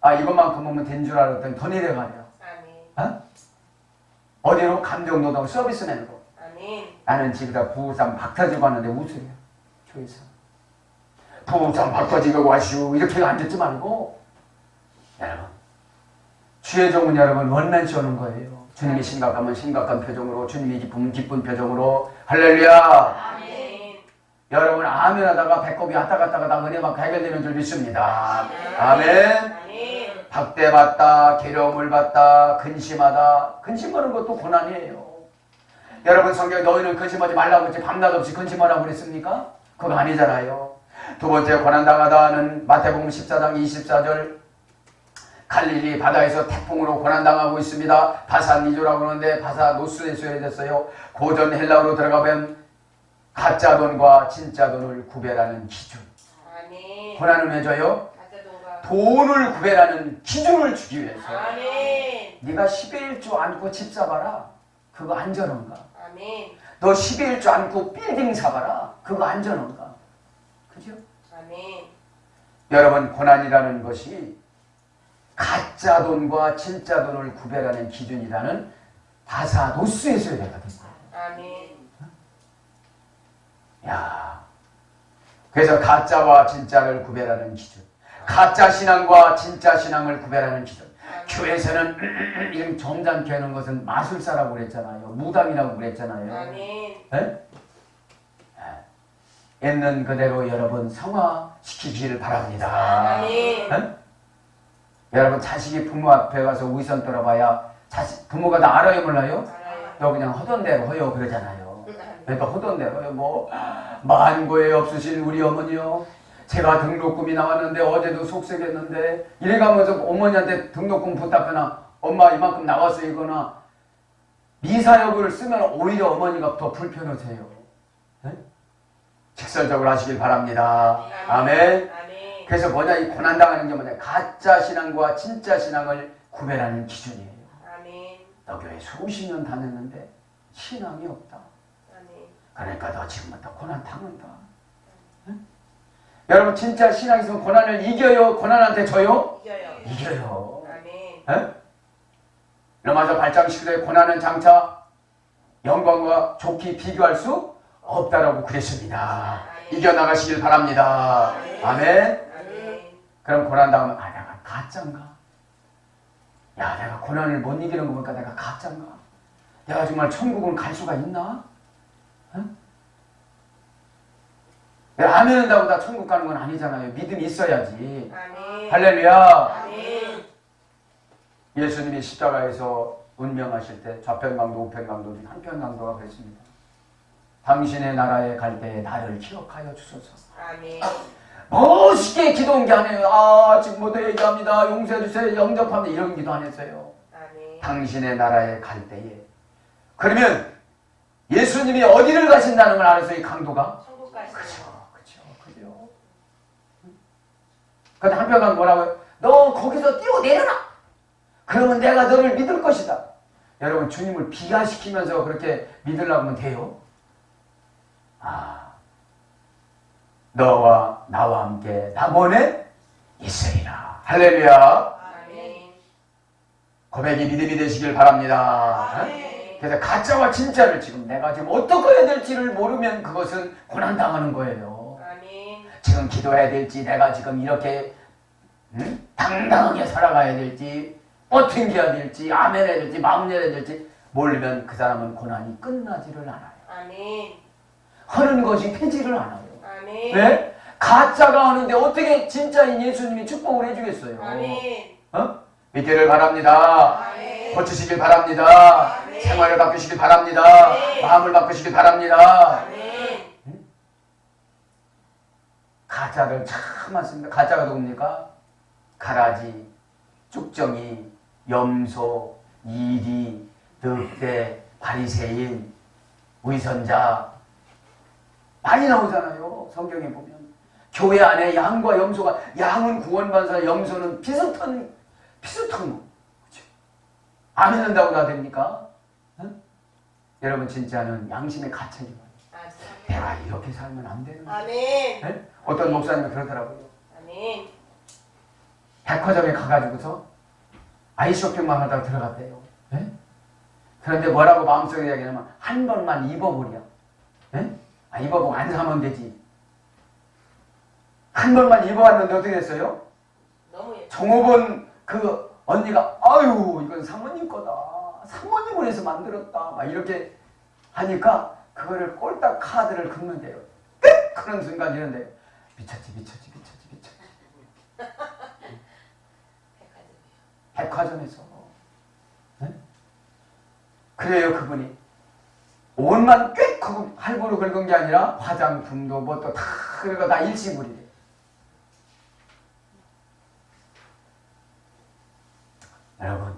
Speaker 2: 아 이것만큼 보면 된 줄 알았더니 더 내려가요. 어디로? 감정노동 서비스맨으로. 나는 집에다 부부싸움 박 터지고 왔는데 웃으려. 교회에서. 부부싸움 박 터지고 와시오. 이렇게 앉았지 말고 여러분 주의 종은 여러분 원만치 오는 거예요. 주님이 심각하면 심각한 표정으로 주님이 기쁘면 기쁜 표정으로 할렐루야. 여러분 아멘 하다가 배꼽이 왔다 갔다 가다 은혜 받고 해결되는 줄 믿습니다. 아멘. 박대받다, 괴로움을 받다, 근심하다. 근심하는 것도 고난이에요. 여러분 성경에 너희는 근심하지 말라고 했지 밤낮 없이 근심하라고 그랬습니까? 그거 아니잖아요. 두 번째 고난당하다는 마태복음 14장 24절 갈릴리 바다에서 태풍으로 고난당하고 있습니다. 바사니조라고 하는데 바사노스에 소개됐어요. 고전 헬라어로 들어가면 가짜 돈과 진짜 돈을 구별하는 기준. 고난은 왜 줘요? 돈을 구별하는 기준을 주기 위해서. 네가 11주 안고 집 사봐라. 그거 안전한가? 너 11주 안고 빌딩 사봐라. 그거 안전한가? 그죠? 여러분 고난이라는 것이 가짜 돈과 진짜 돈을 구별하는 기준이라는 바사노스에서 되거든요. 야, 그래서 가짜와 진짜를 구별하는 기준, 가짜 신앙과 진짜 신앙을 구별하는 기준. 교회에서는 이런 점잖게 하는 것은 마술사라고 그랬잖아요. 무당이라고 그랬잖아요. 있는 그대로 여러분 성화시키기를 바랍니다. 여러분 자식이 부모 앞에 가서 우선 떨어봐야 부모가 다 알아요 몰라요? 너 그냥 하던 대로 허요 그러잖아요. 그러니까 하던 대로 뭐 만고에 없으신 우리 어머니요. 제가 등록금이 나왔는데 어제도 속색했는데 이래가면서 어머니한테 등록금 부탁하나 엄마 이만큼 나왔어 이거나 미사여구를 쓰면 오히려 어머니가 더 불편하세요. 직설적으로 하시길 바랍니다. 아멘. 그래서 뭐냐 이 고난당하는 게 뭐냐 가짜 신앙과 진짜 신앙을 구별하는 기준이에요. 너 교회 수십 년 다녔는데 신앙이 없다. 그러니까 너 지금부터 고난 당한다. 여러분 진짜 신앙이 있으면 고난을 이겨요? 고난한테 져요? 이겨요. 로마서 8장 19절에 고난은 장차 영광과 좋게 비교할 수 없다라고 그랬습니다. 이겨나가시길 바랍니다. 아멘. 그럼 고난당하면 아 내가 가짜인가? 야 내가 고난을 못 이기는 거 보니까 내가 가짜인가? 내가 정말 천국을 갈 수가 있나? 내가 아멘 한다고 다 천국 가는 건 아니잖아요. 믿음이 있어야지. 할렐루야. 예수님이 십자가에서 운명하실 때 좌편강도 우편강도 중 한편강도가 그랬습니다. 당신의 나라에 갈 때에 나를 기억하여 주소서. 멋있게 기도한 게 아니에요. 아 지금부터 얘기합니다. 용서해 주세요. 영접합니다. 이런 기도 안 했어요. 당신의 나라에 갈 때에. 그러면 예수님이 어디를 가신다는 걸 알아서 이 강도가?
Speaker 3: 천국 가시죠.
Speaker 2: 그죠. 근데 한편강 뭐라고요? 너 거기서 뛰어내려라. 그러면 내가 너를 믿을 것이다. 여러분 주님을 비하시키면서 그렇게 믿으려고 하면 돼요? 너와 나와 함께 남원에 있으리라. 할렐루야. 고백이 믿음이 되시길 바랍니다. 그래서 가짜와 진짜를 지금 내가 지금 어떻게 해야 될지를 모르면 그것은 고난당하는 거예요.
Speaker 3: 아멘.
Speaker 2: 지금 기도해야 될지 내가 지금 이렇게 당당하게 살아가야 될지 버팅겨야 될지 아멘 해야 될지 마음 내야 될지 모르면 그 사람은 고난이 끝나지를 않아요.
Speaker 3: 아멘.
Speaker 2: 하는 것이 되지를 않아요.
Speaker 3: 아멘.
Speaker 2: 왜? 가짜가 하는데 어떻게 진짜인 예수님이 축복을 해주겠어요?
Speaker 3: 아멘.
Speaker 2: 믿기를 바랍니다.
Speaker 3: 아멘.
Speaker 2: 고치시길 바랍니다.
Speaker 3: 아멘.
Speaker 2: 생활을 바꾸시길 바랍니다.
Speaker 3: 아멘.
Speaker 2: 마음을 바꾸시길 바랍니다.
Speaker 3: 아멘.
Speaker 2: 가짜를 참 많습니다. 가짜가 누굽니까? 가라지, 쭉정이, 염소, 이리, 늑대, 바리새인, 위선자 많이 나오잖아요. 성경에 보면 교회 안에 양과 염소가 양은 구원받아서 염소는 비슷한 거 그렇죠? 안 믿는다고 다 됩니까? 응? 여러분 진짜는 양심의 가책이 많아요. 내가 이렇게 살면 안 되는 거예요.
Speaker 3: 아멘.
Speaker 2: 네? 어떤 목사님이 그러더라고요.
Speaker 3: 아멘.
Speaker 2: 백화점에 가가지고서 아이쇼핑만 하다가 들어갔대요. 네? 그런데 뭐라고 마음속에 이야기하냐면 한 번만 입어보려. 네? 입어보고 안 사면 되지. 한 번만 입어봤는데 어떻게 됐어요?
Speaker 3: 너무 예뻐.
Speaker 2: 종업원 그 언니가 아유 이건 사모님 거다. 사모님을 해서 만들었다. 막 이렇게 하니까 그거를 꼴딱 카드를 긁는 데요. 뜩! 그런 순간 이런데 미쳤지. 백화점에서. 네? 그래요 그분이. 옷만 꽤 할부로 긁은 게 아니라 화장품도 뭐 또 다 그거 다 일시불이래. 여러분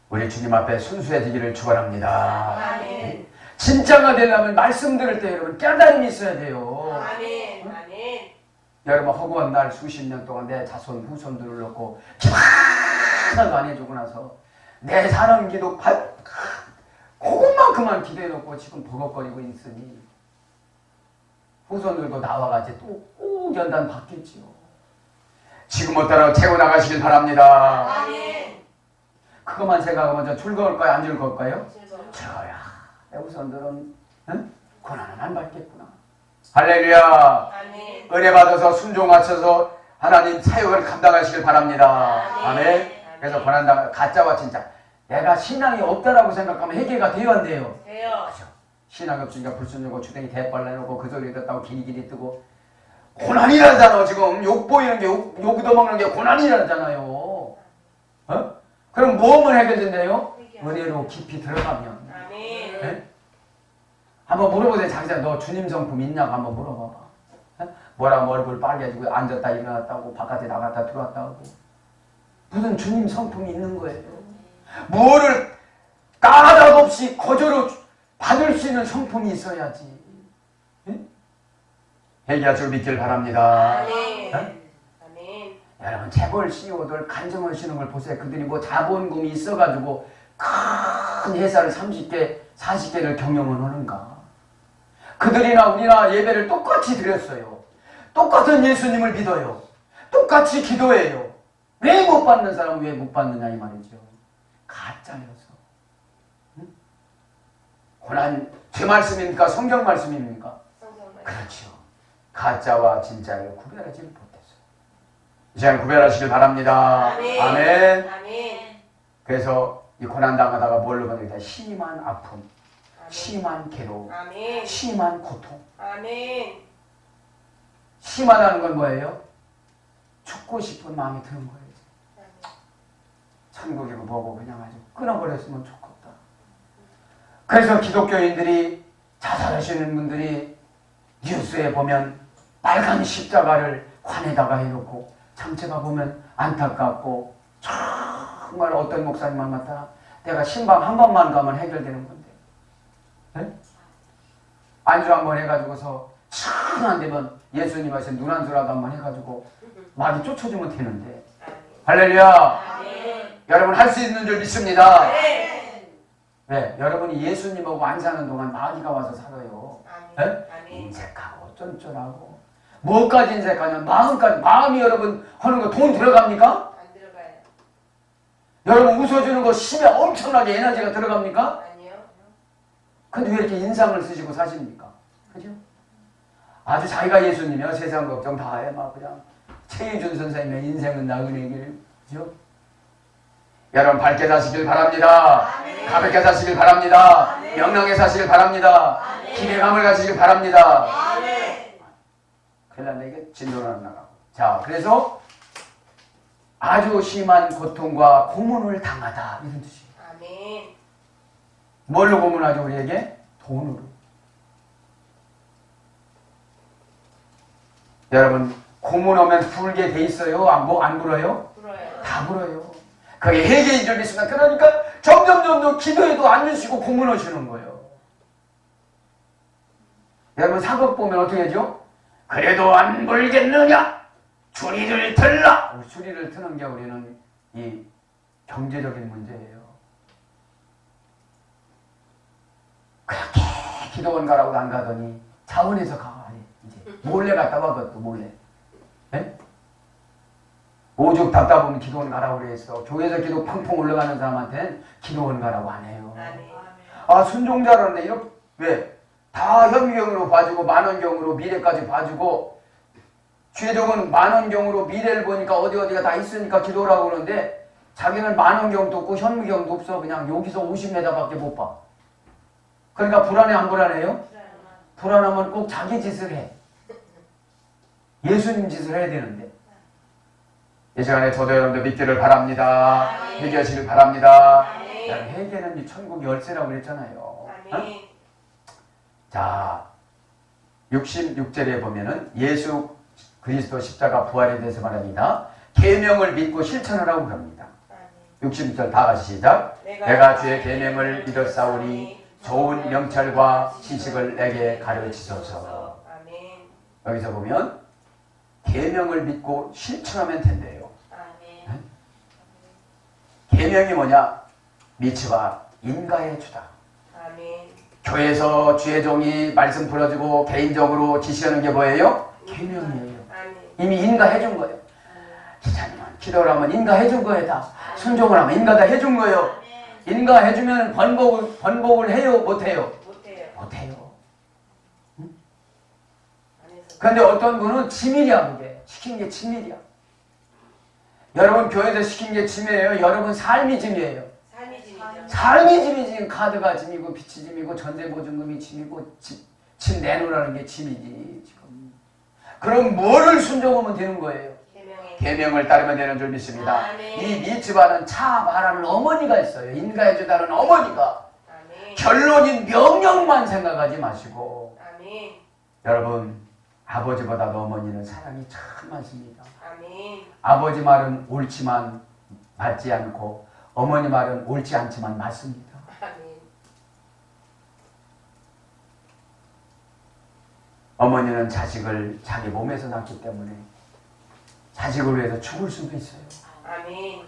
Speaker 2: 우리 주님 앞에 순수해지기를 축원합니다.
Speaker 3: 아멘.
Speaker 2: 진짜가 되려면 말씀 들을 때 여러분 깨달음이 있어야 돼요.
Speaker 3: 아멘. 아멘.
Speaker 2: 여러분 허구한 날 수십 년 동안 내 자손 후손들을 놓고 기도하나도 안 해주고 나서 내 사는 기도 그것만큼만 기도해놓고 지금 버벅거리고 있으니 후손들도 나와가지고 또 연단 받겠지요. 지금부터 채워나가시길 바랍니다.
Speaker 3: 아멘.
Speaker 2: 그것만 생각하면 저 즐거울까요? 안 즐거울까요?
Speaker 3: 즐거워.
Speaker 2: 즐거워요. 내 후손들은 고난은 안 받겠구나. 할렐루야.
Speaker 3: 아멘.
Speaker 2: 은혜 받아서 순종하셔서 하나님 사역을 감당하시길 바랍니다.
Speaker 3: 아멘.
Speaker 2: 아멘. 그래서 고난당 가짜와 진짜. 내가 신앙이 없다라고 생각하면 해결가 돼요 안 돼요?
Speaker 3: 돼요.
Speaker 2: 그렇죠. 신앙이 없으니까 불순종하고 주댕이 대빨 내놓고 그 소리 듣다고 길이길이 뜨고 고난이라잖아. 지금 욕 보이는 게 욕 얻어먹는 게 고난이라잖아요. 그럼 무엇을 해결된대요? 은혜로 깊이 들어가면.
Speaker 3: 아멘.
Speaker 2: 네? 한번 물어보세요. 자기자 너 주님 성품 있냐고 한번 물어봐봐. 뭐라고 얼굴 빨개지고 앉았다 일어났다고 바깥에 나갔다 들어왔다 하고 무슨 주님 성품이 있는 거예요. 뭐를 까닭없이 거저로 받을 수 있는 성품이 있어야지. 회개하시고 믿길 바랍니다.
Speaker 3: 아멘.
Speaker 2: 네?
Speaker 3: 아멘.
Speaker 2: 여러분 재벌 CEO들 간증하시는 걸 보세요. 그들이 뭐 자본금이 있어가지고 큰 회사를 30개 40개를 경영을 하는가. 그들이나 우리나 예배를 똑같이 드렸어요. 똑같은 예수님을 믿어요. 똑같이 기도해요. 왜 못 받는 사람은 왜 못 받느냐 이 말이죠. 가짜여서. 고난 제 말씀입니까? 성경 말씀입니까?
Speaker 3: 성경 말씀.
Speaker 2: 그렇죠. 가짜와 진짜를 구별하지 못했어요. 이 시간 구별하시길 바랍니다.
Speaker 3: 아멘.
Speaker 2: 아멘.
Speaker 3: 아멘.
Speaker 2: 그래서 이 고난 당하다가 뭘로 가느냐? 심한 아픔,
Speaker 3: 아멘.
Speaker 2: 심한 괴로움,
Speaker 3: 아멘.
Speaker 2: 심한 고통.
Speaker 3: 아멘.
Speaker 2: 심하다는 건 뭐예요? 죽고 싶은 마음이 드는 거예요. 천국이고 뭐고 그냥 아주 끊어버렸으면 좋겠다. 그래서 기독교인들이 자살하시는 분들이 뉴스에 보면 빨간 십자가를 관에다가 해놓고 장체가 보면 안타깝고 정말 어떤 목사님만 맡아 내가 신방 한 번만 가면 해결되는 건데 네? 안주 한 번 해가지고서 참 안 되면 예수님 하신 눈 한 수라도 한 번 해가지고 말이 쫓아주면 되는데 할렐루야.
Speaker 3: 아멘.
Speaker 2: 여러분 할 수 있는 줄 믿습니다.
Speaker 3: 아멘.
Speaker 2: 네, 여러분이 예수님하고 안 사는 동안 마귀가 와서 살아요.
Speaker 3: 아멘.
Speaker 2: 네? 인색하고 쫀쫀하고 뭐까지 인색하냐 마음까지. 마음이 여러분 하는 거 돈 들어갑니까?
Speaker 3: 안 들어가요.
Speaker 2: 여러분 웃어주는 거 심에 엄청나게 에너지가 들어갑니까?
Speaker 3: 아니요.
Speaker 2: 근데 왜 이렇게 인상을 쓰시고 사십니까? 그죠? 아주 자기가 예수님이야. 세상 걱정 다 해. 막 그냥 최희준 선생님의 인생은 나그네 길. 그죠? 여러분 밝게 사시길 바랍니다. 가볍게 사시길 바랍니다. 명랑하게 사시길 바랍니다. 기대감을 가지길 바랍니다. 큰일 났네. 이게 진도는 안 나가고. 자, 그래서 아주 심한 고통과 고문을 당하다 이런 뜻이에요.
Speaker 3: 아멘.
Speaker 2: 뭘로 고문하죠 우리에게? 돈으로. 여러분 고문 오면 불게 돼 있어요? 안 불어요?
Speaker 3: 불어요.
Speaker 2: 다 불어요. 그게 회개인 줄 믿으면 그러니까 점점 기도해도 안 주시고 고문 오시는 거예요. 여러분 사극 보면 어떻게 하죠? 그래도 안 불겠느냐? 주리를 들라! 주리를 트는 게 우리는 이 경제적인 문제예요. 그렇게 기도원 가라고 안 가더니 자원에서 가. 이제 몰래 갔다 와. 그것도 몰래. 네? 오죽 답답하면 기도원 가라고 그랬어. 교회에서 기도 펑펑 올라가는 사람한테는 기도원 가라고 안 해요.
Speaker 3: 아멘.
Speaker 2: 아 순종자라는데 이렇게 왜? 다 현미경으로 봐주고 만원경으로 미래까지 봐주고 죄종은 만원경으로 미래를 보니까 어디가 다 있으니까 기도라고 그러는데 자기는 만원경도 없고 현미경도 없어. 그냥 여기서 50m밖에 못 봐. 그러니까 불안해 안 불안해요? 불안하면 꼭 자기 짓을 해. 예수님 짓을 해야 되는데. 이 시간에 저도 여러분들 믿기를 바랍니다. 회개하시길 바랍니다. 회개는 이 천국 열쇠라고 그랬잖아요.
Speaker 3: 아멘.
Speaker 2: 자, 66절에 보면은 예수 그리스도 십자가 부활에 대해서 말합니다. 계명을 믿고 실천하라고 그럽니다. 66절 다 같이 시작. 내가 주의 계명을 믿었사오니 좋은 명철과 지식을 내게 가르치소서.
Speaker 3: 아멘.
Speaker 2: 여기서 보면 계명을 믿고 실천하면 된대요.
Speaker 3: 아멘.
Speaker 2: 계명이 뭐냐? 미츠와 인가의 주다.
Speaker 3: 아멘.
Speaker 2: 교회에서 주의 종이 말씀 풀어주고 개인적으로 지시하는 게 뭐예요? 계명이에요.
Speaker 3: 아멘.
Speaker 2: 이미 인가해준 거예요. 기자님은 기도를 하면 인가해준 거예요. 다 순종을 하면 인가 다 해준 거예요. 인가해주면 번복을 해요? 못해요?
Speaker 3: 못해요.
Speaker 2: 못해요.
Speaker 3: 안에서.
Speaker 2: 그런데 어떤 분은 치밀이야. 그게 시킨 게 치밀이야. 여러분 교회에서 시킨 게 짐이에요? 여러분 삶이 짐이에요.
Speaker 3: 삶이 짐이죠.
Speaker 2: 삶이 짐이지. 카드가 짐이고 빚이 짐이고 전세보증금이 짐이고 집 내놓으라는 게 짐이지 지금. 그럼 뭐를 순종하면 되는 거예요? 계명을 따르면 되는 줄 믿습니다.
Speaker 3: 아멘.
Speaker 2: 이 미츠바는 차 말하는 어머니가 있어요. 인가해주다는 어머니가.
Speaker 3: 아멘.
Speaker 2: 결론인 명령만 생각하지 마시고.
Speaker 3: 아멘.
Speaker 2: 여러분 아버지보다도 어머니는 사랑이 참 많습니다.
Speaker 3: 아멘.
Speaker 2: 아버지 말은 옳지만 맞지 않고 어머니 말은 옳지 않지만 맞습니다.
Speaker 3: 아멘.
Speaker 2: 어머니는 자식을 자기 몸에서 낳기 때문에 자식을 위해서 죽을 수도 있어요.
Speaker 3: 아멘.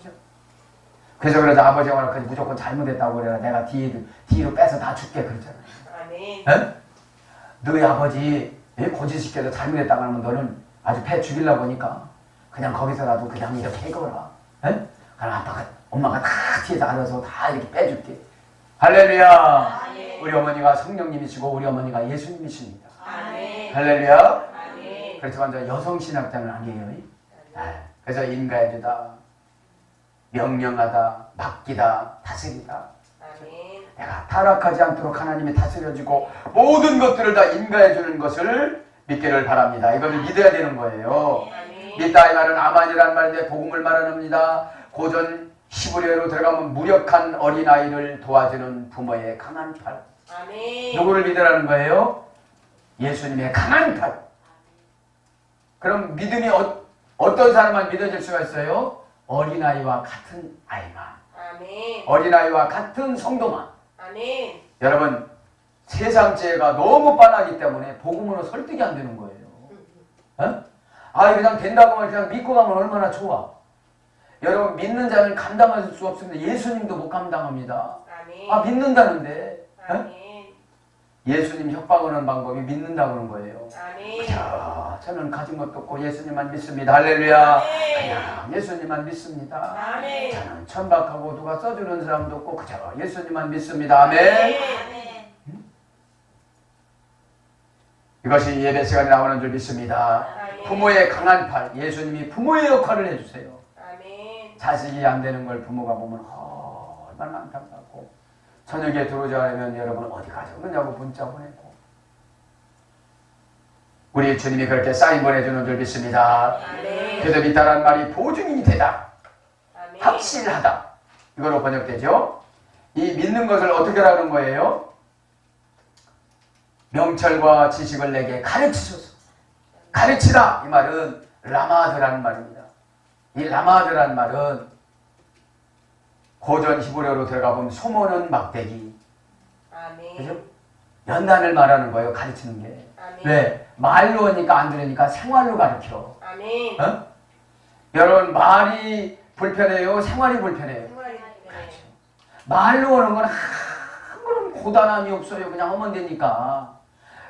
Speaker 2: 그래서 그러자 아버지가 말하지 무조건 잘못했다고 그래라. 내가 뒤로 빼서 다 줄게 그러잖아요.
Speaker 3: 아멘.
Speaker 2: 에? 너희 아버지 고지시켜서 잘못했다고 하면 너는 아주 배 죽이려고 하니까 그냥 거기서라도 그냥 이렇게 해거라. 에? 그럼 엄마가 다 뒤에서 알아서 다 이렇게 빼줄게. 할렐루야.
Speaker 3: 아멘.
Speaker 2: 우리 어머니가 성령님이시고 우리 어머니가 예수님이십니다.
Speaker 3: 아멘.
Speaker 2: 할렐루야.
Speaker 3: 아멘.
Speaker 2: 그렇지만 저 여성신학자는 아니에요. 그래서 인가해주다, 명령하다, 맡기다, 다스리다.
Speaker 3: 아멘.
Speaker 2: 내가 타락하지 않도록 하나님이 다스려주고 모든 것들을 다 인가해주는 것을 믿기를 바랍니다. 이걸 믿어야 되는 거예요.
Speaker 3: 아멘.
Speaker 2: 믿다 이 말은 아만이라는 말인데 복음을 말합니다. 고전 히브리어로 들어가면 무력한 어린아이를 도와주는 부모의 강한 팔.
Speaker 3: 아멘.
Speaker 2: 누구를 믿으라는 거예요? 예수님의 강한 팔. 그럼 믿음이 어떤 사람만 믿어질 수가 있어요? 어린아이와 같은 아이만.
Speaker 3: 아멘.
Speaker 2: 어린아이와 같은 성도만.
Speaker 3: 아멘.
Speaker 2: 여러분 세상 죄가 너무 뻔하기 때문에 복음으로 설득이 안 되는 거예요. 어? 아 그냥 된다고 하면 그냥 믿고 가면 얼마나 좋아. 여러분 믿는 자는 감당할 수 없습니다. 예수님도 못 감당합니다.
Speaker 3: 아멘.
Speaker 2: 아 믿는다는데 어?
Speaker 3: 아멘.
Speaker 2: 예수님 협박하는 방법이 믿는다고 하는 거예요.
Speaker 3: 아멘.
Speaker 2: 자 저는 가진 것도 없고 예수님만 믿습니다. 할렐루야.
Speaker 3: 아멘.
Speaker 2: 그냥 예수님만 믿습니다.
Speaker 3: 아멘.
Speaker 2: 저는 천박하고 누가 써주는 사람도 없고 그저 예수님만 믿습니다. 아멘.
Speaker 3: 아멘.
Speaker 2: 이것이 예배 시간에 나오는 줄 믿습니다.
Speaker 3: 아멘.
Speaker 2: 부모의 강한 팔, 예수님이 부모의 역할을 해주세요.
Speaker 3: 아멘.
Speaker 2: 자식이 안 되는 걸 부모가 보면 얼마나 안타깝고 저녁에 들어오자면 여러분 어디 가셨느냐고 문자 보내고 우리 주님이 그렇게 사인 보내주는 줄 믿습니다.
Speaker 3: 아멘.
Speaker 2: 그래서 믿다란 말이 보증이 되다,
Speaker 3: 아멘.
Speaker 2: 확실하다, 이거로 번역되죠. 이 믿는 것을 어떻게 하는 거예요? 명철과 지식을 내게 가르치소서. 가르치다 이 말은 라마드라는 말입니다. 이 라마드라는 말은 고전 히브리어로 들어가 보면 소모는 막대기,
Speaker 3: 아멘.
Speaker 2: 그죠? 연단을 말하는 거예요. 가르치는 게.
Speaker 3: 아멘.
Speaker 2: 왜? 말로 하니까 안 들으니까 생활로 가르쳐.
Speaker 3: 아멘.
Speaker 2: 어? 여러분 말이 불편해요? 생활이 불편해요?
Speaker 3: 생활이
Speaker 2: 그렇죠. 말로 하는 건 아무런 고단함이 없어요. 그냥 하면 되니까.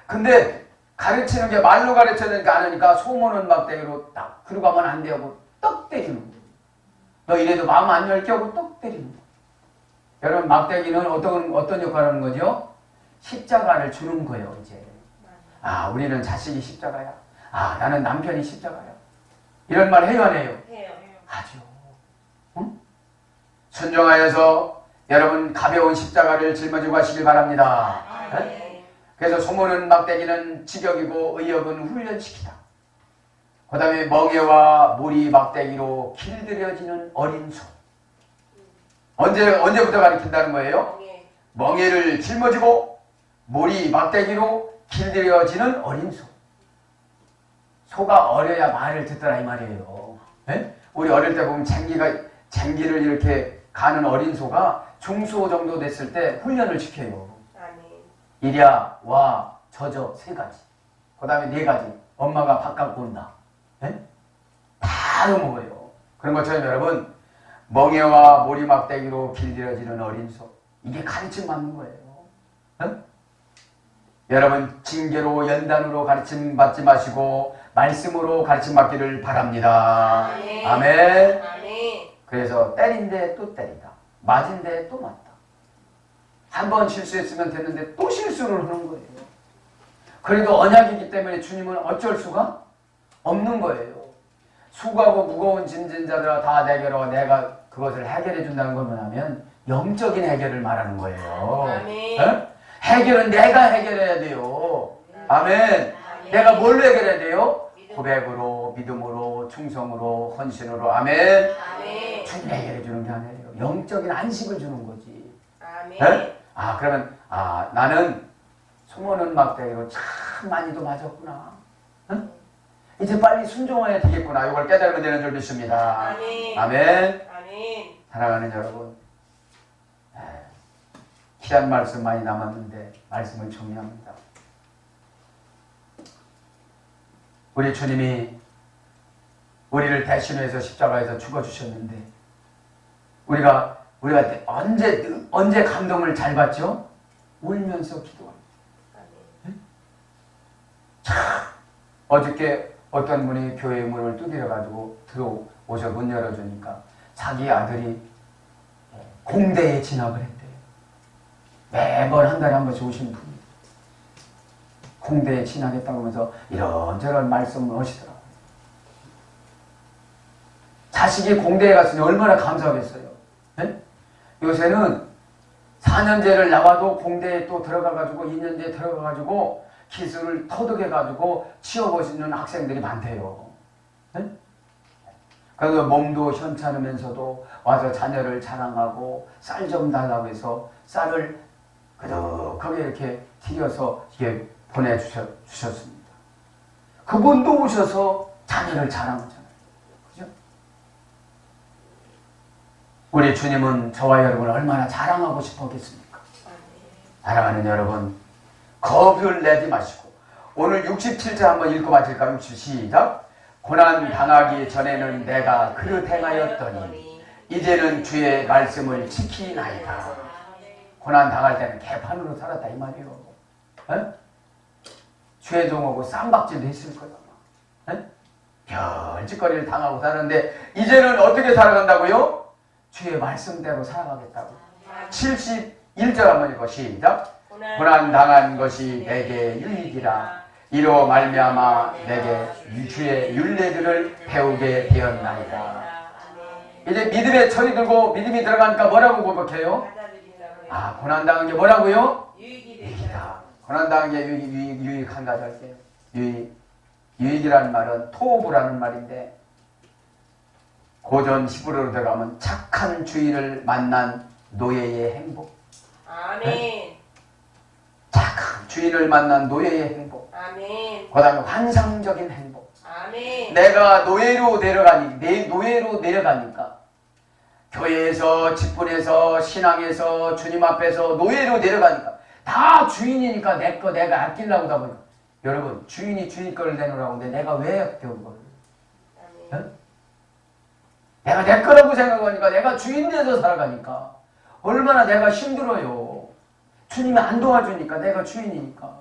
Speaker 2: 근데 가르치는 게 말로 가르쳐야 되니까 안 하니까 소모는 막대기로 딱 그러고 하면 안 되고 떡 때리는 거예요. 너 이래도 마음 안 열게 하고 떡 때리는 거예요. 여러분 막대기는 어떤 역할을 하는 거죠? 십자가를 주는 거예요. 이제 아 우리는 자식이 십자가야. 아 나는 남편이 십자가야. 이런 말 해요 안 해요?
Speaker 3: 해요.
Speaker 2: 하죠. 응? 순종하여서 여러분 가벼운 십자가를 짊어지고 가시길 바랍니다. 네?
Speaker 3: 아멘.
Speaker 2: 그래서 소모는 막대기는 직역이고 의역은 훈련시키다. 그 다음에 멍에와 무리 막대기로 길들여지는 어린 소. 언제부터 가르친다는 거예요?
Speaker 3: 멍에.
Speaker 2: 멍에를 짊어지고 무리 막대기로 길들여지는 어린 소. 소가 어려야 말을 듣더라 이 말이에요. 네? 우리 어릴 때 보면 쟁기를 이렇게 가는 어린 소가 중소 정도 됐을 때 훈련을 시켜요.
Speaker 3: 아멘.
Speaker 2: 이랴, 와, 젖어 세 가지. 그 다음에 네 가지. 엄마가 바깥 본다. 네? 다 넘어가요. 그런 것처럼 여러분 멍에와 모리 막대기로 길들여지는 어린 소. 이게 가르침 받는 거예요. 네? 여러분 징계로 연단으로 가르침 받지 마시고 말씀으로 가르침 받기를 바랍니다.
Speaker 3: 아멘.
Speaker 2: 아멘.
Speaker 3: 아멘.
Speaker 2: 그래서 때린데 또 때리다. 맞은데 또 맞다. 한 번 실수했으면 됐는데 또 실수를 하는 거예요. 그래도 언약이기 때문에 주님은 어쩔 수가 없는 거예요. 수고하고 무거운 짐진 자들아 다 내게로 내가 그것을 해결해 준다는 건 뭐냐면 영적인 해결을 말하는 거예요.
Speaker 3: 아멘.
Speaker 2: 어? 해결은 내가 해결해야 돼요. 아멘.
Speaker 3: 아멘.
Speaker 2: 내가 뭘로 해결해야 돼요?
Speaker 3: 믿음.
Speaker 2: 고백으로, 믿음으로, 충성으로, 헌신으로. 아멘.
Speaker 3: 아멘.
Speaker 2: 주님 해결해 주는 게 아니에요. 영적인 안식을 주는 거지.
Speaker 3: 아멘.
Speaker 2: 네? 아 그러면 나는 소모는 막대기로 참 많이도 맞았구나. 응? 이제 빨리 순종해야 되겠구나. 이걸 깨달으면 되는 줄 믿습니다.
Speaker 3: 아멘.
Speaker 2: 아멘.
Speaker 3: 아멘.
Speaker 2: 사랑하는 여러분, 귀한 말씀 많이 남았는데 말씀을 정리합니다. 우리 주님이 우리를 대신해서 십자가에서 죽어주셨는데 우리가 언제 감동을 잘 받죠? 울면서 기도합니다. 어저께 어떤 분이 교회 문을 두드려가지고 들어오셔 문 열어주니까 자기 아들이 공대에 진학을 했대요. 매번 한 달에 한 번씩 오시는 분이 공대에 진학했다고 하면서 이런저런 말씀을 하시더라고요. 자식이 공대에 갔으니 얼마나 감사하겠어요. 네? 요새는 4년제를 나와도 공대에 또 들어가가지고 2년제에 들어가가지고 기술을 터득해가지고 취업하시는 학생들이 많대요. 네? 그래서 몸도 현찮으면서도 와서 자녀를 자랑하고 쌀 좀 달라고 해서 쌀을 그덕하게 이렇게 튀겨서 이게 보내주셨습니다. 그분도 오셔서 자녀를 자랑하잖아요. 그죠? 우리 주님은 저와 여러분을 얼마나 자랑하고 싶었겠습니까? 사랑하는 여러분, 겁을 내지 마시고 오늘 67절 한번 읽어봐질까요? 60 시작. 고난 당하기 전에는 내가 그릇 행하였더니 이제는 주의 말씀을 지키나이다. 고난 당할 때는 개판으로 살았다 이 말이에요. 에? 주의 종하고 쌈박질도 했을 거야. 별짓거리를 당하고 사는데 이제는 어떻게 살아간다고요? 주의 말씀대로 살아가겠다고. 71절 한번 읽어 시작. 고난당한 것이 내게 유익이라 이로 말미암아 내게 주의 율례들을 배우게 되었나이다. 이제 믿음의 철이 들고 믿음이 들어가니까 뭐라고 고백해요? 고난당한 게 뭐라고요? 유익이다. 고난당한 게 유익한가 할게요. 유익이라는 말은 토부라는 말인데 고전 히브리어로 들어가면 착한 주인을 만난 노예의 행복.
Speaker 3: 아멘.
Speaker 2: 착한 주인을 만난 노예의 행복.
Speaker 3: 아멘.
Speaker 2: 그 다음에 환상적인 행복.
Speaker 3: 아멘.
Speaker 2: 내가 노예로 내려가니까 교회에서 직분에서 신앙에서 주님 앞에서 노예로 내려가니까 다 주인이니까 내 거 내가 아끼려고 하다 보니까 여러분 주인이 주인 거를 내놓으라고 하는데 내가 왜 아껴 그걸? 내가 내 거라고 생각하니까 내가 주인 돼서 살아가니까 얼마나 내가 힘들어요. 주님이 안 도와주니까 내가 주인이니까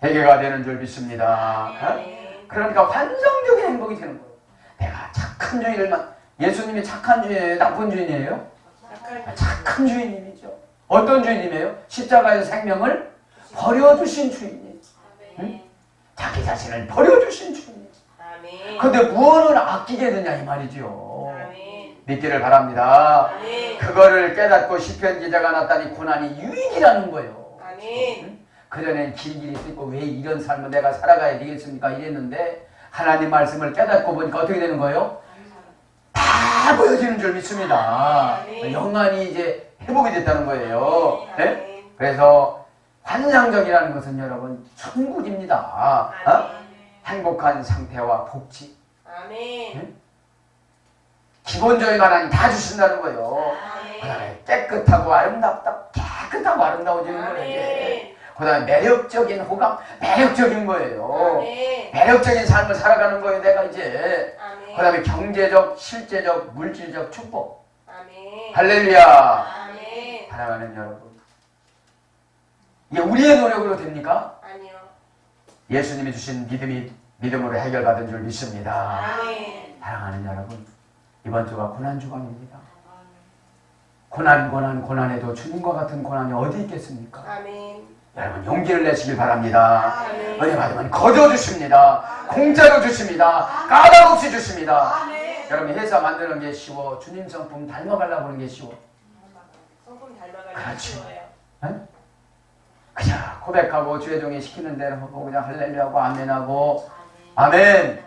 Speaker 2: 해결가 되는 줄 믿습니다. 그러니까 환상적인 행복이 되는 거예요. 내가 착한 주인을 예수님이 착한 주인이에요? 나쁜 주인이에요? 착한 주인님이죠. 어떤 주인님이에요? 십자가에서 생명을 버려주신 주인이에요. 자기 자신을 버려주신 주인이에요. 그런데 무엇을 아끼게 되냐 이 말이죠. 믿기를 바랍니다. 그거를 깨닫고 시편 기자가 났다니 고난이 유익이라는 거예요. 그전엔 길길이 듣고 왜 이런 삶을 내가 살아가야 되겠습니까 이랬는데 하나님 말씀을 깨닫고 보니까 어떻게 되는 거예요? 다 보여지는 줄 믿습니다. 영안이 이제 회복이 됐다는 거예요. 네? 그래서 환상적이라는 것은 여러분 천국입니다. 행복한 상태와 복지. 네? 기본적인 하나님 다 주신다는 거예요. 그다음에 깨끗하고 아름다워지는 거예요. 그 다음에 매력적인 호감, 매력적인 거예요. 매력적인 삶을 살아가는 거예요, 내가 이제. 그 다음에 경제적, 실제적, 물질적 축복. 할렐루야. 사랑하는 여러분. 이게 우리의 노력으로 됩니까?
Speaker 3: 아니요.
Speaker 2: 예수님이 주신 믿음으로 해결받은 줄 믿습니다. 사랑하는 여러분. 이번 주가 고난주간입니다. 고난에도 주님과 같은 고난이 어디 있겠습니까? 여러분 용기를 내시길 바랍니다. 은혜 받으면 거저 주십니다. 공짜로 주십니다. 까닭 없이 주십니다. 여러분 회사 만드는 게 쉬워. 주님 성품 닮아가려고 하는 게 쉬워.
Speaker 3: 성품 닮아가는 게
Speaker 2: 그렇지.
Speaker 3: 쉬워요.
Speaker 2: 그냥 고백하고 주의 종이 시키는 대로 하고 그냥 할렐루야하고 아멘하고 아멘.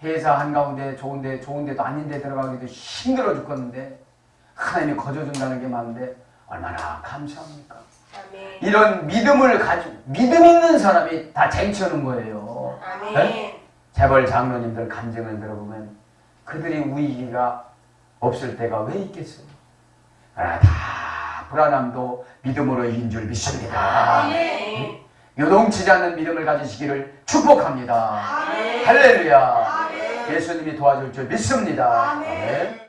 Speaker 2: 회사 한가운데 좋은데도 아닌데 들어가기도 힘들어 죽겠는데 하나님이 거저 준다는 게 많은데 얼마나 감사합니까? 이런 믿음을 가지고 믿음 있는 사람이 다 쟁취하는 거예요. 재벌 장로님들 간증을 들어보면 그들이 우위기가 없을 때가 왜 있겠어요? 그러나 다 불안함도 믿음으로 이긴 줄 믿습니다. 요동치지 않는 믿음을 가지시기를 축복합니다. 할렐루야. 예수님이 도와줄 줄 믿습니다. 아멘.